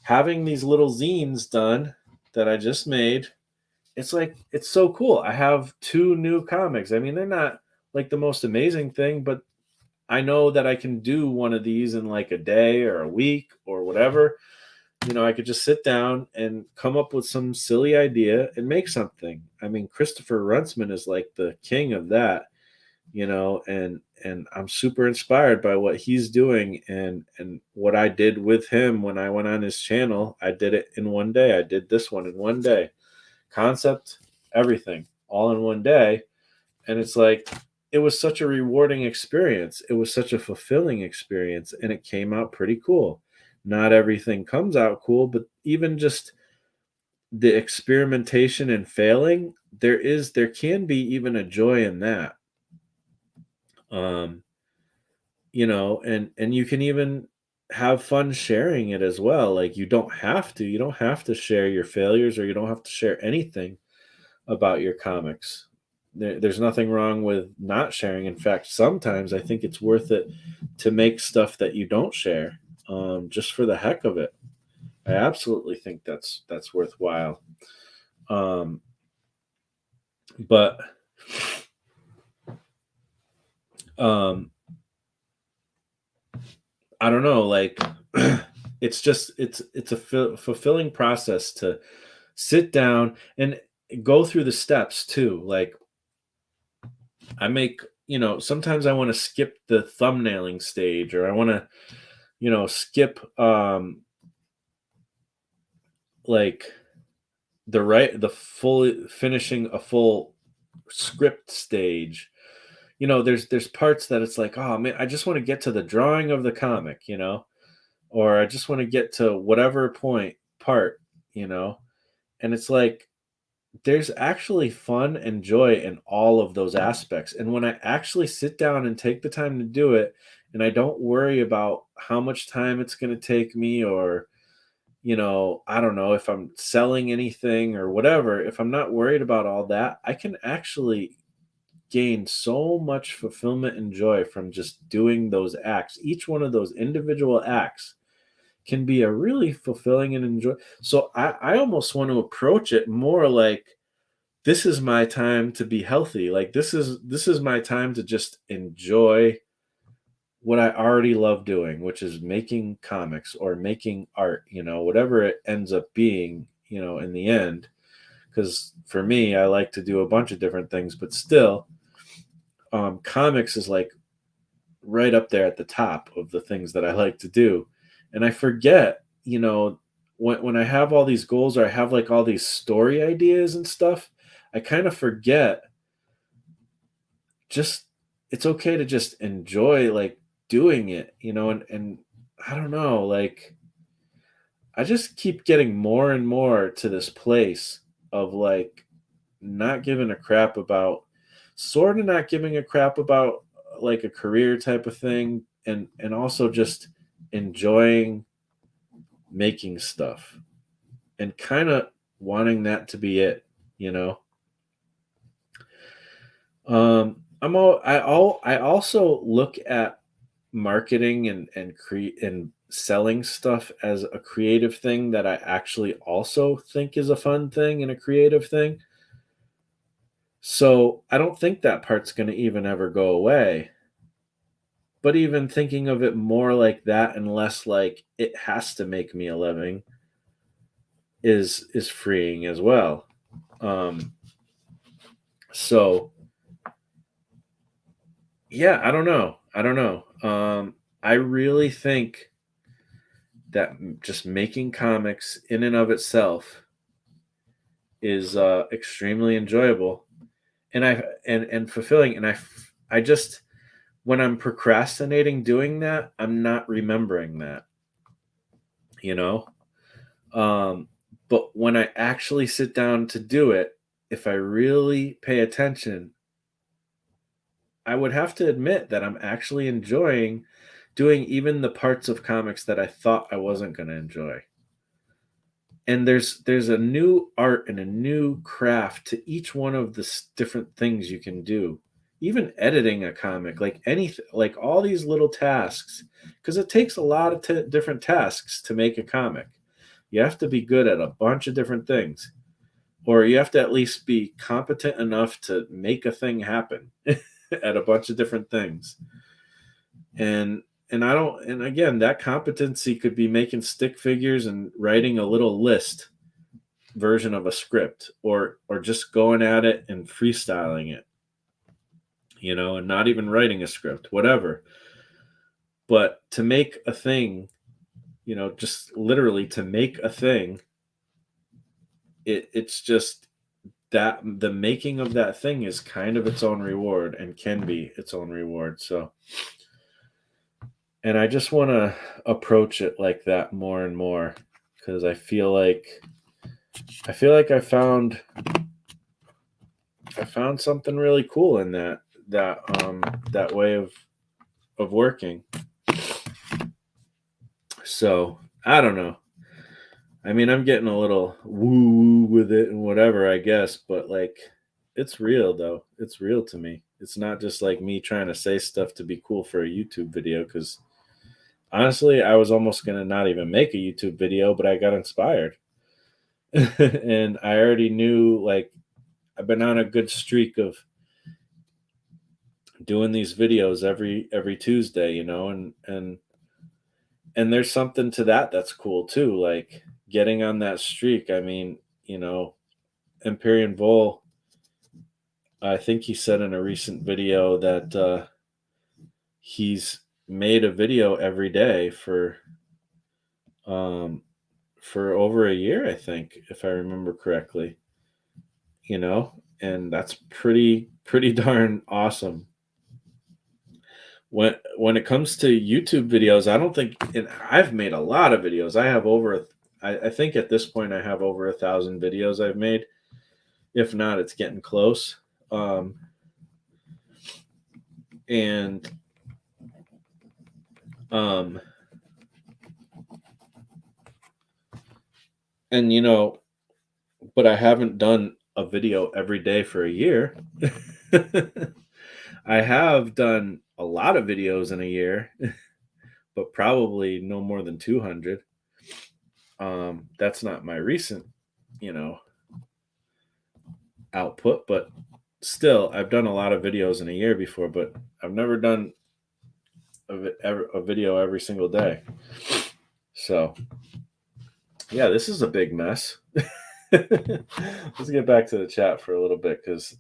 having these little zines done that I just made, it's like it's so cool. I have two new comics. I mean, they're not like the most amazing thing, but I know that I can do one of these in like a day or a week or whatever. You know, I could just sit down and come up with some silly idea and make something. I mean, Christopher Runtsman is like the king of that, you know, and I'm super inspired by what he's doing, and what I did with him when I went on his channel. I did it in one day. I did this one in one day. Concept, everything, all in one day. And it's like it was such a rewarding experience. It was such a fulfilling experience, and it came out pretty cool. Not everything comes out cool, but even just the experimentation and failing, there can be even a joy in that. Um, you know, and you can even have fun sharing it as well. Like you don't have to share your failures, or you don't have to share anything about your comics. There's nothing wrong with not sharing. In fact, sometimes I think it's worth it to make stuff that you don't share, just for the heck of it. I absolutely think that's worthwhile. Um, but um, I don't know, like it's a fulfilling process to sit down and go through the steps too. Like I make, sometimes I want to skip the thumbnailing stage, or I want to, skip like the full finishing a full script stage. There's parts that it's like, oh man, I just want to get to the drawing of the comic, or I just want to get to whatever part, you know. And it's like there's actually fun and joy in all of those aspects. And when I actually sit down and take the time to do it, and I don't worry about how much time it's going to take me, or, I don't know if I'm selling anything or whatever, if I'm not worried about all that, I can actually gain so much fulfillment and joy from just doing those acts. Each one of those individual acts can be a really fulfilling and enjoy. So I almost want to approach it more like this is my time to be healthy. Like this is my time to just enjoy what I already love doing, which is making comics or making art, whatever it ends up being, in the end. Because for me, I like to do a bunch of different things, but still, comics is like right up there at the top of the things that I like to do. And I forget, when I have all these goals, or I have like all these story ideas and stuff, I kind of forget just it's okay to just enjoy like doing it, and I don't know, like I just keep getting more and more to this place of like not giving a crap about sort of not giving a crap about like a career type of thing, and also just enjoying making stuff and kind of wanting that to be it, you know. I also look at marketing and create and selling stuff as a creative thing that I actually also think is a fun thing and a creative thing. So I don't think that part's going to even ever go away. But even thinking of it more like that and less like it has to make me a living is freeing as well. Um, so Yeah, I don't know. I don't know. I really think that just making comics in and of itself is extremely enjoyable and and fulfilling. And I just when I'm procrastinating doing that, I'm not remembering that, you know. Um, but when I actually sit down to do it, if I really pay attention, I would have to admit that I'm actually enjoying doing even the parts of comics that I thought I wasn't going to enjoy. And there's a new art and a new craft to each one of the different things you can do. Even editing a comic, like anything, like all these little tasks, because it takes a lot of different tasks to make a comic. You have to be good at a bunch of different things, or you have to at least be competent enough to make a thing happen at a bunch of different things. And I don't, and again, that competency could be making stick figures and writing a little list version of a script, or just going at it and freestyling it, and not even writing a script, whatever. But to make a thing, just literally to make a thing, it's just that the making of that thing is kind of its own reward and can be its own reward. So, and I just want to approach it like that more and more, because I feel like I found something really cool in that way of working. So I don't know. I mean, I'm getting a little woo with it and whatever, I guess, but like, it's real though. It's real to me. It's not just like me trying to say stuff to be cool for a YouTube video. Because honestly, I was almost gonna not even make a YouTube video, but I got inspired, and I already knew, like, I've been on a good streak of doing these videos every Tuesday, and there's something to that that's cool too, like getting on that streak. I mean, Empyrean Vol, I think he said in a recent video that he's made a video every day um, for over a year, I think, if I remember correctly. And that's pretty darn awesome. When it comes to YouTube videos, I don't think, and I've made a lot of videos. I have I think at this point I have over 1,000 videos I've made. If not, it's getting close. Um, and um, and but I haven't done a video every day for a year. I have done a lot of videos in a year, but probably no more than 200. That's not my recent, you know, output, but still, I've done a lot of videos in a year before, but I've never done a video every single day. So, yeah, this is a big mess. Let's get back to the chat for a little bit, because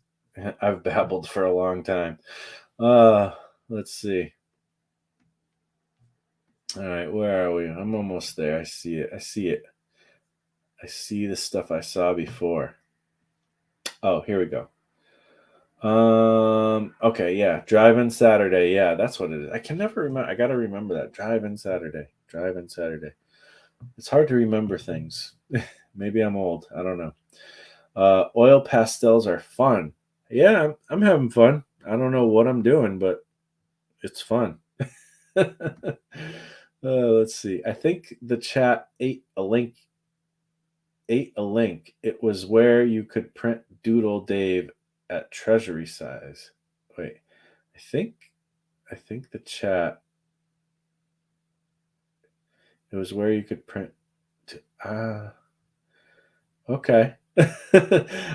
I've babbled for a long time. Uh, let's see. All right, where are we? I'm almost there. I see it. I see it. I see the stuff I saw before. Oh, here we go. Okay, yeah. Drive-in Saturday. Yeah, that's what it is. I can never remember. I gotta remember that. Drive-in Saturday. Drive-in Saturday. It's hard to remember things. Maybe I'm old. I don't know. Oil pastels are fun. Yeah, I'm having fun. I don't know what I'm doing, but it's fun. Let's see. I think the chat ate a link. It was where you could print Doodle Dave at treasury size. Wait, I think I think the chat. It was where you could print. Okay.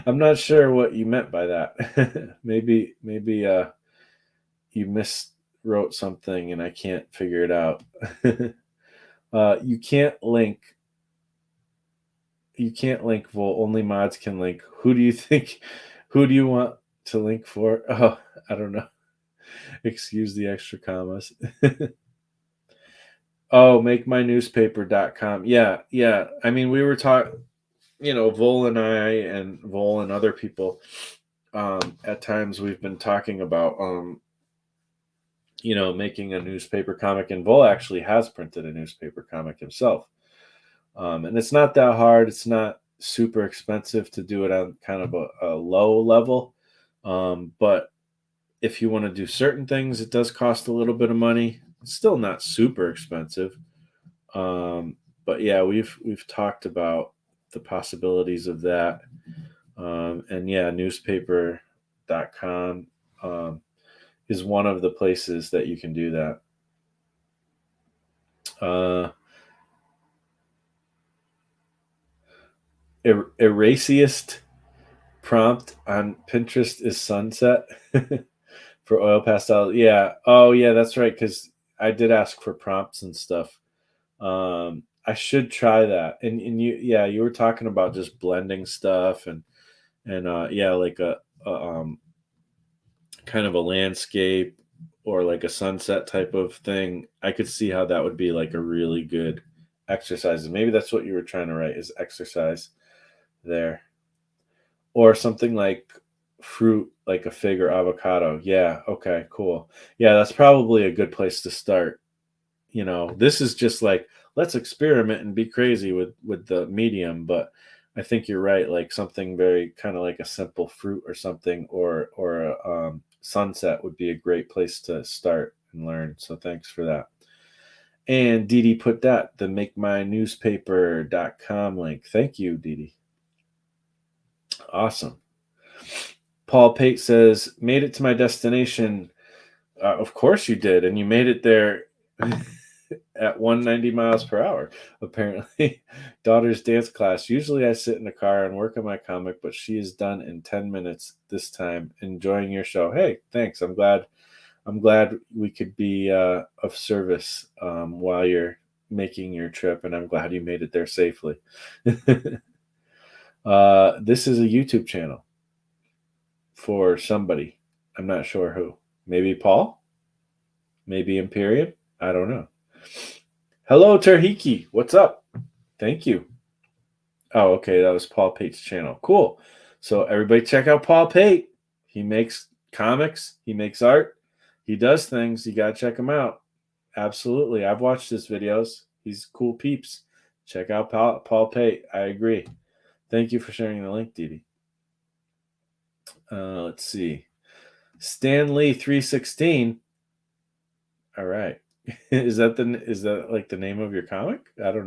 I'm not sure what you meant by that. maybe you miswrote something and I can't figure it out. You can't link. You can't link. Well, only mods can link. Who do you think? Who do you want to link for? Oh, I don't know. Excuse the extra commas. Oh, makemynewspaper.com. Yeah, yeah. I mean, we were talking, Vol and I and Vol and other people, at times we've been talking about, making a newspaper comic, and Vol actually has printed a newspaper comic himself. And it's not that hard. It's not super expensive to do it on kind of a low level. But if you want to do certain things, it does cost a little bit of money. It's still not super expensive. But yeah, we've talked about the possibilities of that. And yeah, newspaper.com is one of the places that you can do that. Erasiest prompt on Pinterest is sunset for oil pastel. Yeah. Oh, yeah, that's right. Because I did ask for prompts and stuff. I should try that. And you were talking about just blending stuff and yeah, like a kind of a landscape or like a sunset type of thing. I could see how that would be like a really good exercise. And maybe that's what you were trying to write is exercise there. Or something like fruit, like a fig or avocado. Yeah, okay, cool. Yeah, that's probably a good place to start. This is just like let's experiment and be crazy with the medium, but I think you're right. Like something very kind of like a simple fruit or something, or a sunset would be a great place to start and learn. So thanks for that. And Dede put that the makemynewspaper.com link. Thank you, Dede. Awesome. Paul Pate says, made it to my destination. Of course you did, and you made it there at 190 miles per hour. Apparently, daughter's dance class. Usually, I sit in the car and work on my comic, but she is done in 10 minutes this time. Enjoying your show. Hey, thanks. I'm glad. We could be of service while you're making your trip, and I'm glad you made it there safely. This is a YouTube channel for somebody. I'm not sure who. Maybe Paul? Maybe Imperium? I don't know. Hello, Terhiki. What's up? Thank you. Oh, okay. That was Paul Pate's channel. Cool. So everybody check out Paul Pate. He makes comics. He makes art. He does things. You got to check him out. Absolutely. I've watched his videos. He's cool peeps. Check out Paul Pate. I agree. Thank you for sharing the link, Dede. Let's see. Stanley 316. All right. Is that like the name of your comic? I don't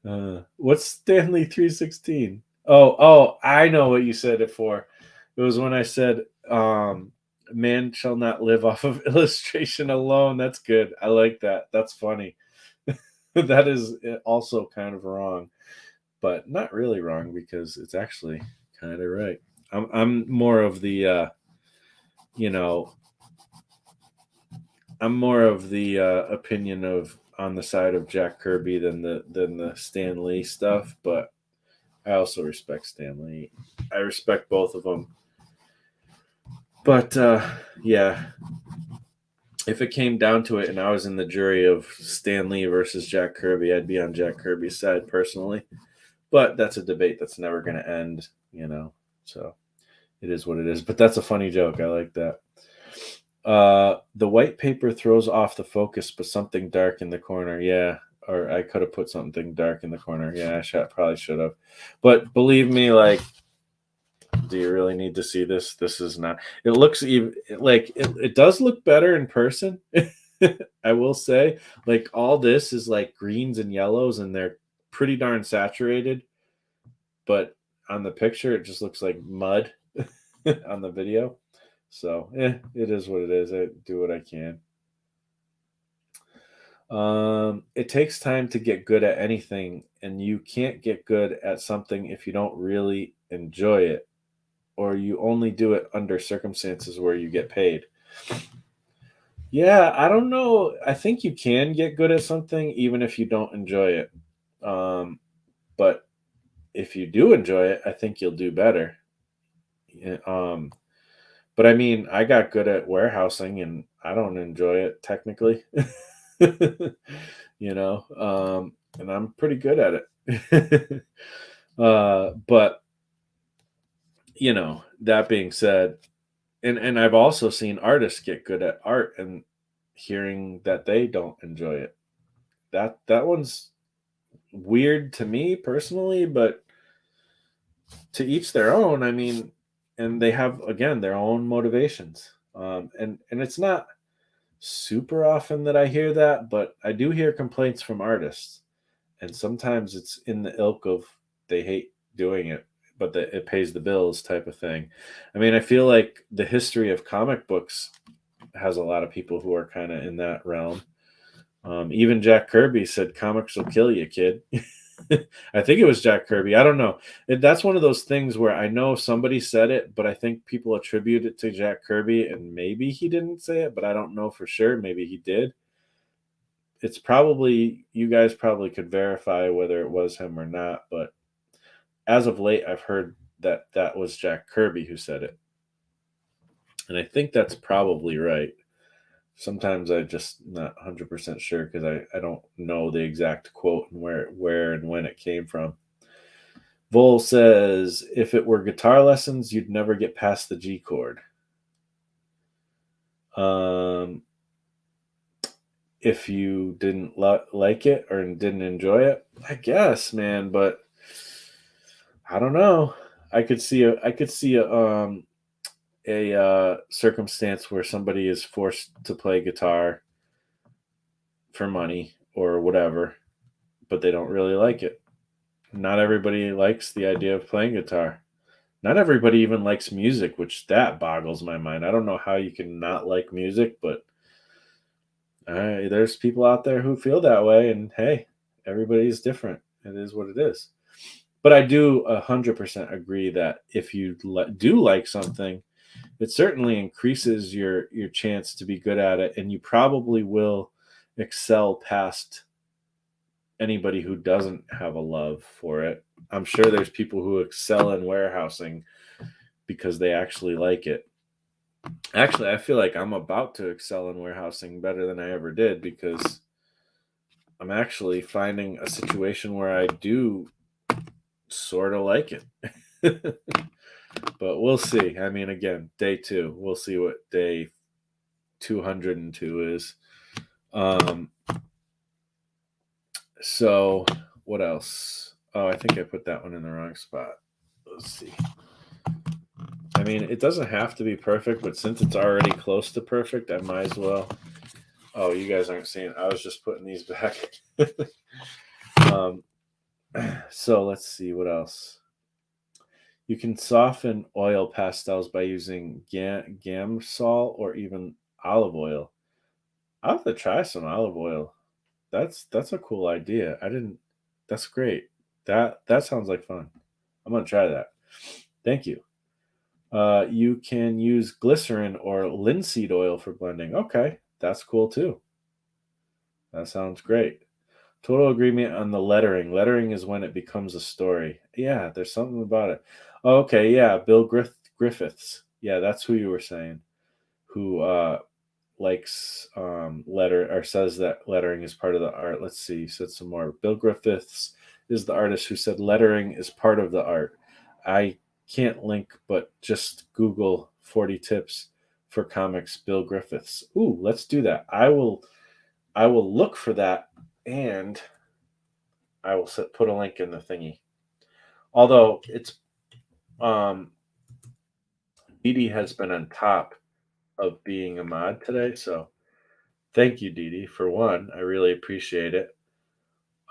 know. What's Stanley 316? Oh, I know what you said it for. It was when I said man shall not live off of illustration alone. That's good. I like that. That's funny. That is also kind of wrong, but not really wrong because it's actually kind of right. I'm more of the I'm more of the opinion of on the side of Jack Kirby than the Stan Lee stuff, but I also respect Stan Lee. I respect both of them. But yeah, if it came down to it and I was in the jury of Stan Lee versus Jack Kirby, I'd be on Jack Kirby's side personally. But that's a debate that's never going to end, So it is what it is. But that's a funny joke. I like that. The white paper throws off the focus, but something dark in the corner. Yeah. Or I could have put something dark in the corner. Yeah, probably should have. But believe me, like, do you really need to see this? This is not. It looks even like it does look better in person. I will say, like, all this is like greens and yellows, and they're pretty darn saturated. But on the picture, it just looks like mud on the video. So, it is what it is. I do what I can. It takes time to get good at anything, and you can't get good at something if you don't really enjoy it, or you only do it under circumstances where you get paid. Yeah, I don't know. I think you can get good at something even if you don't enjoy it. But if you do enjoy it, I think you'll do better. Yeah, But I mean, I got good at warehousing and I don't enjoy it technically. And I'm pretty good at it. But that being said, and I've also seen artists get good at art and hearing that they don't enjoy it. That one's weird to me personally, but to each their own. I mean, and they have again their own motivations. And it's not super often that I hear that, but I do hear complaints from artists, and sometimes it's in the ilk of they hate doing it, but that it pays the bills type of thing. I mean, I feel like the history of comic books has a lot of people who are kind of in that realm. Even Jack Kirby said, "Comics will kill you, kid." I think it was Jack Kirby. I don't know. That's one of those things where I know somebody said it, but I think people attribute it to Jack Kirby, and maybe he didn't say it, but I don't know for sure. Maybe he did. It's probably, you guys probably could verify whether it was him or not, but as of late, I've heard that that was Jack Kirby who said it, and I think that's probably right. Sometimes I just not 100% sure because I don't know the exact quote and where and when it came from. Vol says, if it were guitar lessons, you'd never get past the G chord. If you didn't like it or didn't enjoy it, I guess, man, but I don't know. I could see a circumstance where somebody is forced to play guitar for money or whatever, but they don't really like it. Not everybody likes the idea of playing guitar. Not everybody even likes music, which that boggles my mind. I don't know how you can not like music, but there's people out there who feel that way, and hey, everybody's different. It is what it is. But I do 100% agree that if you do like something, it certainly increases your chance to be good at it, and you probably will excel past anybody who doesn't have a love for it. I'm sure there's people who excel in warehousing because they actually like it. Actually, I feel like I'm about to excel in warehousing better than I ever did because I'm actually finding a situation where I do sort of like it. But we'll see. I mean, again, day 2. We'll see what day 202 is. So what else? Oh, I think I put that one in the wrong spot. Let's see. I mean, it doesn't have to be perfect, but since it's already close to perfect, I might as well. Oh, you guys aren't seeing it. I was just putting these back. um, so let's see what else. You can soften oil pastels by using Gamsol or even olive oil. I'll have to try some olive oil. That's a cool idea. I didn't. That's great. That sounds like fun. I'm gonna try that. Thank you. You can use glycerin or linseed oil for blending. Okay, that's cool too. That sounds great. Total agreement on the lettering. Lettering is when it becomes a story. Yeah, there's something about it. Okay, yeah, Bill Griffiths. Yeah, that's who you were saying. Who likes letter or says that lettering is part of the art. Let's see. You said some more. Bill Griffiths is the artist who said lettering is part of the art. I can't link, but just Google 40 tips for comics. Bill Griffiths. Ooh, let's do that. I will look for that, and I will put a link in the thingy. Although it's Dede has been on top of being a mod today, so thank you, Dede, for one. I really appreciate it.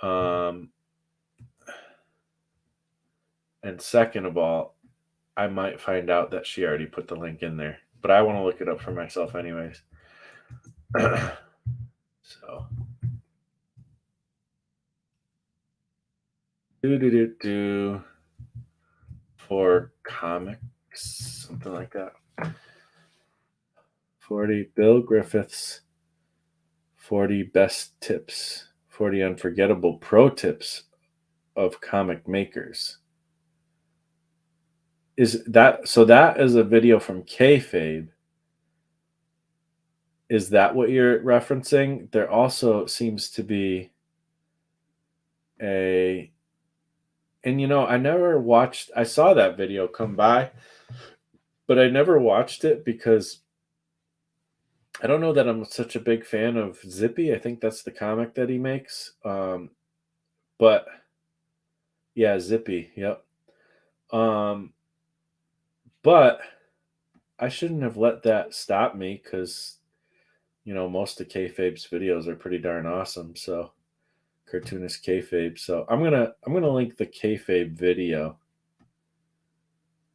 And second of all, I might find out that she already put the link in there, but I want to look it up for myself, anyways. So, do for comics, something like that. 40 Bill Griffiths, 40 best tips, 40 unforgettable pro tips of comic makers. Is that so? That is a video from Kayfabe. Is that what you're referencing? There also seems to be a, and I never watched. I saw that video come by, but I never watched it because I don't know that I'm such a big fan of Zippy. I think that's the comic that he makes. But yeah, Zippy. Yep. Um, but I shouldn't have let that stop me because most of Kayfabe's videos are pretty darn awesome. So cartoonist Kayfabe. So I'm gonna link the Kayfabe video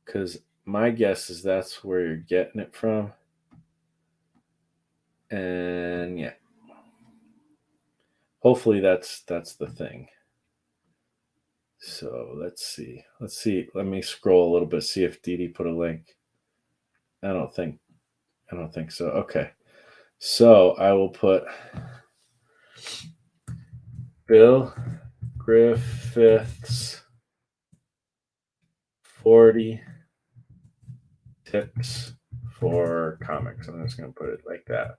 because my guess is that's where you're getting it from. And yeah, hopefully that's the thing. So let's see. Let me scroll a little bit, see if Dede put a link. I don't think so. Okay. So I will put Bill Griffith's 40 tips for comics. I'm just going to put it like that.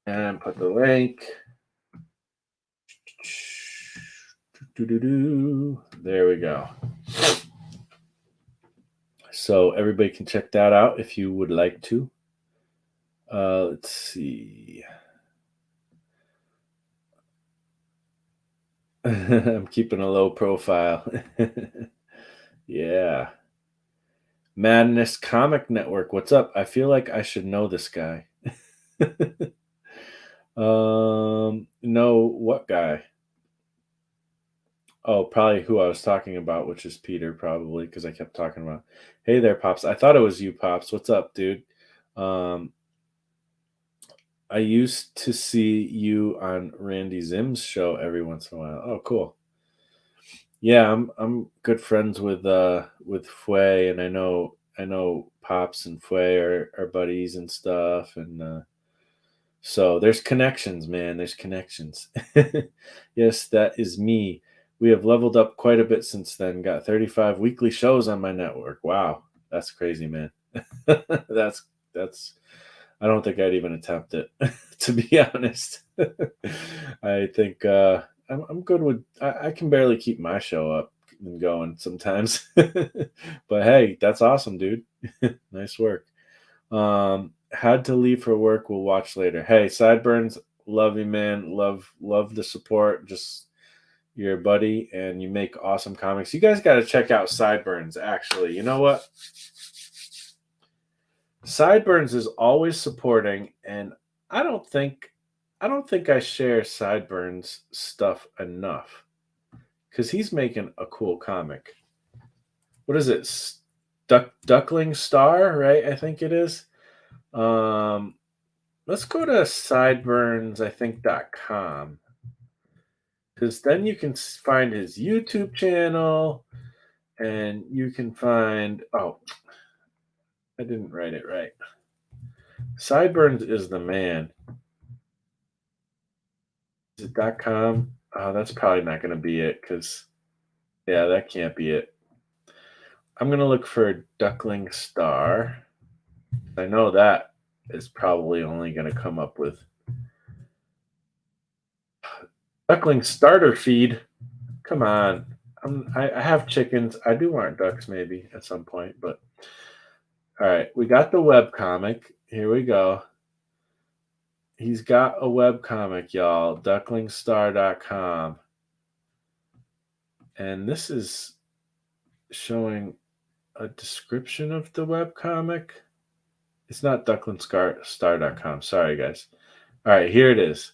And put the link. There we go. So everybody can check that out if you would like to. Let's see. I'm keeping a low profile. Yeah. Madness Comic Network. What's up? I feel like I should know this guy. No, what guy? Oh, probably who I was talking about, which is Peter, probably, because I kept talking about. Hey there, Pops. I thought it was you, Pops. What's up, dude? I used to see you on Randy Zim's show every once in a while. Oh, cool. Yeah, I'm good friends with Fue, and I know Pops and Fue are buddies and stuff, and so there's connections, man. There's connections. Yes, that is me. We have leveled up quite a bit since then. Got 35 weekly shows on my network. Wow, that's crazy, man. that's I don't think I'd even attempt it, to be honest. I think I'm good with. I can barely keep my show up and going sometimes, but hey, that's awesome, dude. Nice work. Had to leave for work. We'll watch later. Hey, Sideburns, love you, man. Love the support. Just your buddy, and you make awesome comics. You guys got to check out Sideburns. Actually, you know what? Sideburns is always supporting, and I don't think I share Sideburns stuff enough because he's making a cool comic. What is it? Duckling Star, right? I think it is. Let's go to sideburns, I think.com, because then you can find his YouTube channel, and you can find. Oh, I didn't write it right. Sideburns is the man. Is it .com? Oh, that's probably not going to be it because, yeah, that can't be it. I'm going to look for Duckling Star. I know that is probably only going to come up with Duckling Starter Feed. Come on. I have chickens. I do want ducks maybe at some point, but all right. We got the web comic. Here we go. He's got a web comic, y'all. Ducklingstar.com. And this is showing a description of the web comic. It's not ducklingstar.com. Sorry, guys. All right, here it is.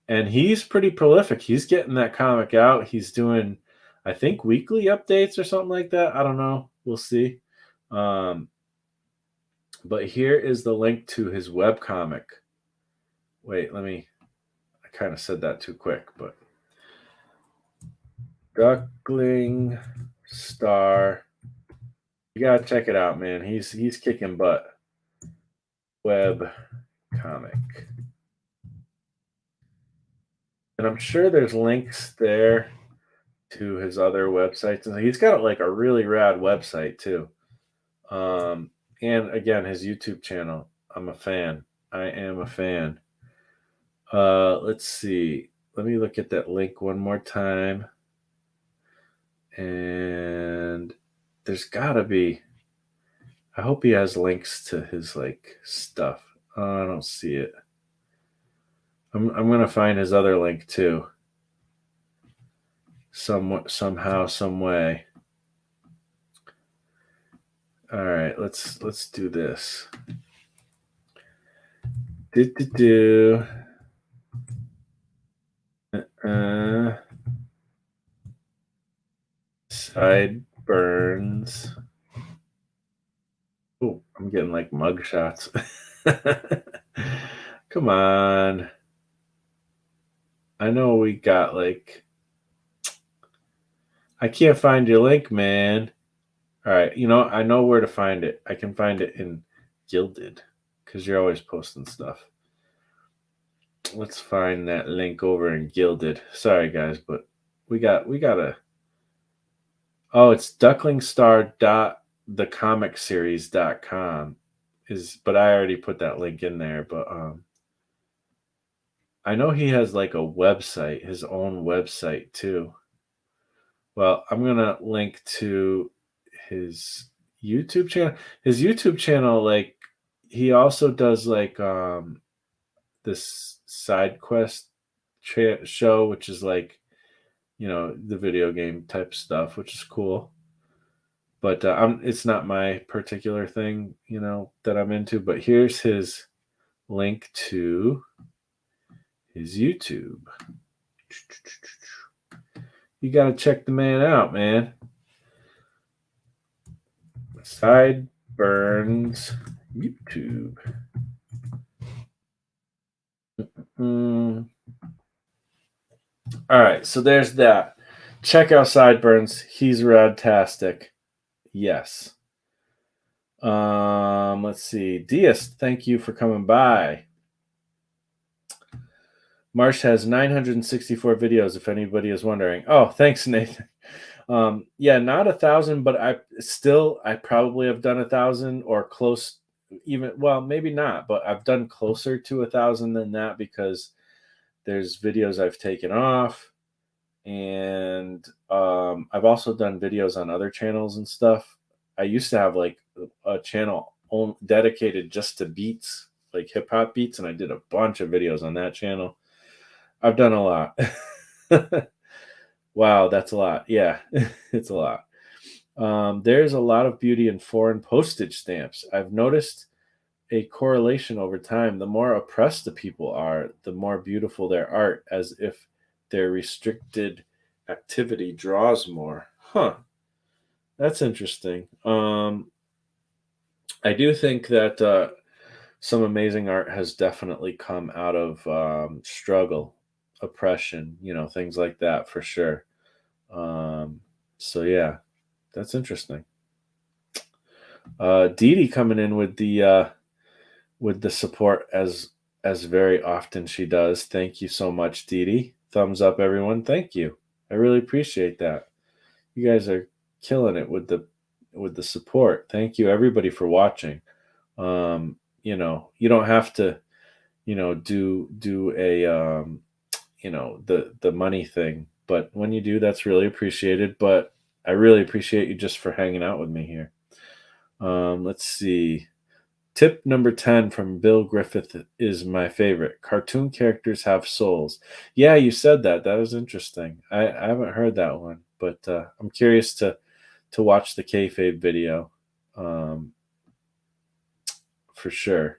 And he's pretty prolific. He's getting that comic out. He's doing, I think, weekly updates or something like that. I don't know. We'll see. But here is the link to his web comic. Wait, I kind of said that too quick, but Duckling Star. You gotta check it out, man. He's kicking butt. Web comic. And I'm sure there's links there to his other websites. And he's got like a really rad website too. Um, and again, his YouTube channel. I'm a fan. I am a fan. Let's see. Let me look at that link one more time. And there's gotta be. I hope he has links to his like stuff. I don't see it. I'm gonna find his other link too. Somehow, some way. All right, let's do this. Do. Uh, Sideburns. Oh, I'm getting like mug shots. Come on. I know we got like. I can't find your link, man. All right, I know where to find it. I can find it in Gilded because you're always posting stuff. Let's find that link over in Gilded. Sorry, guys, but we gotta. Oh, it's ducklingstar.thecomicseries.com but I already put that link in there. But I know he has like a website, his own website too. Well, I'm gonna link to his YouTube channel. His YouTube channel, like he also does like this side quest show, which is like the video game type stuff, which is cool. But it's not my particular thing, that I'm into. But here's his link to his YouTube. You got to check the man out, man. Sideburns YouTube. All right, so there's that. Check out Sideburns. He's radtastic. Yes. Let's see. Diaz, thank you for coming by. Marsh has 964 videos, if anybody is wondering. Oh, thanks, Nathan. Yeah, not 1,000, but I probably have done 1,000 or close, well, maybe not, but I've done closer to 1,000 than that because there's videos I've taken off, and I've also done videos on other channels and stuff. I used to have like a channel dedicated just to beats, like hip hop beats, and I did a bunch of videos on that channel. I've done a lot. Wow, that's a lot. Yeah, it's a lot. There's a lot of beauty in foreign postage stamps. I've noticed a correlation over time. The more oppressed the people are, the more beautiful their art, as if their restricted activity draws more. Huh. That's interesting. I do think that some amazing art has definitely come out of struggle, oppression, things like that for sure. So yeah, that's interesting. Dede coming in with the support as very often she does. Thank you so much, Dede. Thumbs up, everyone. Thank you. I really appreciate that. You guys are killing it with the support. Thank you, everybody, for watching. You don't have to, do a the money thing, but when you do, that's really appreciated. But I really appreciate you just for hanging out with me here. Let's see. Tip number 10 from Bill Griffith is my favorite. Cartoon characters have souls. Yeah, you said that. That was interesting. I haven't heard that one, but I'm curious to watch the kayfabe video, for sure.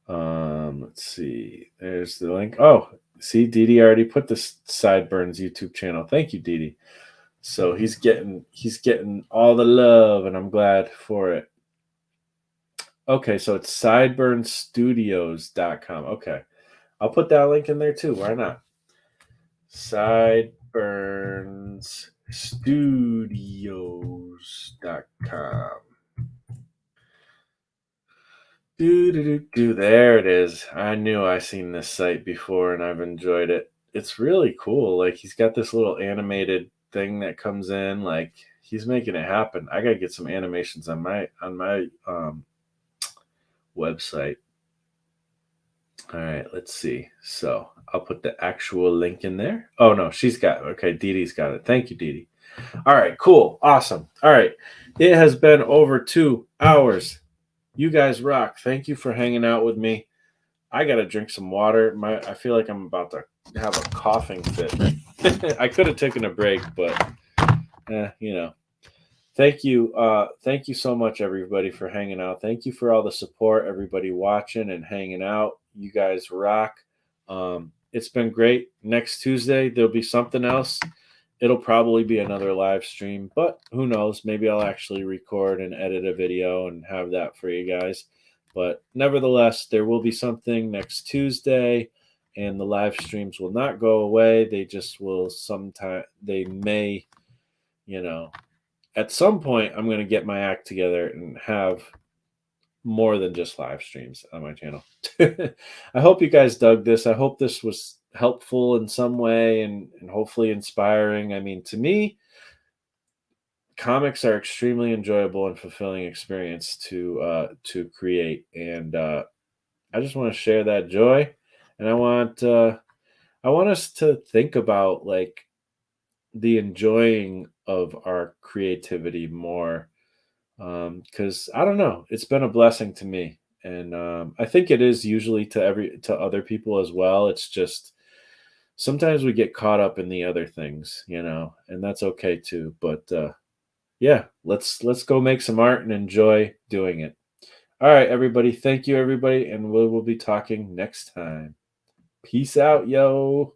Let's see. There's the link. Oh, see, Dede already put the Sideburns YouTube channel. Thank you, Dede. So he's getting all the love, and I'm glad for it. Okay, so it's sideburnsstudios.com. Okay. I'll put that link in there too. Why not? Sideburnsstudios.com. There it is. I knew I seen this site before and I've enjoyed it. It's really cool. Like he's got this little animated thing that comes in. Like He's making it happen. I gotta get some animations on my website. All right, let's see. So I'll put the actual link in there. Oh no, she's got it. Okay, Dede's got it. Thank you, Dede. All right, cool, awesome. All right, it has been over 2 hours. You guys rock. Thank you for hanging out with me. I gotta drink some water. I feel like I'm about to have a coughing fit. I could have taken a break, but you know. Thank you so much, everybody, for hanging out. Thank you for all the support, everybody watching and hanging out. You guys rock. It's been great. Next Tuesday there'll be something else. It'll probably be another live stream, but who knows? Maybe I'll actually record and edit a video and have that for you guys. But nevertheless, there will be something next Tuesday, and the live streams will not go away. They just will sometime. They may, at some point, I'm going to get my act together and have more than just live streams on my channel. I hope you guys dug this. I hope this was helpful in some way and hopefully inspiring. I mean, to me, comics are extremely enjoyable and fulfilling experience to create, and I just want to share that joy. And I want us to think about like the enjoying of our creativity more, because I don't know, it's been a blessing to me, and I think it is usually to other people as well. It's just sometimes we get caught up in the other things, and that's okay too. But yeah, let's go make some art and enjoy doing it. All right, everybody. Thank you, everybody, and we will be talking next time. Peace out, yo.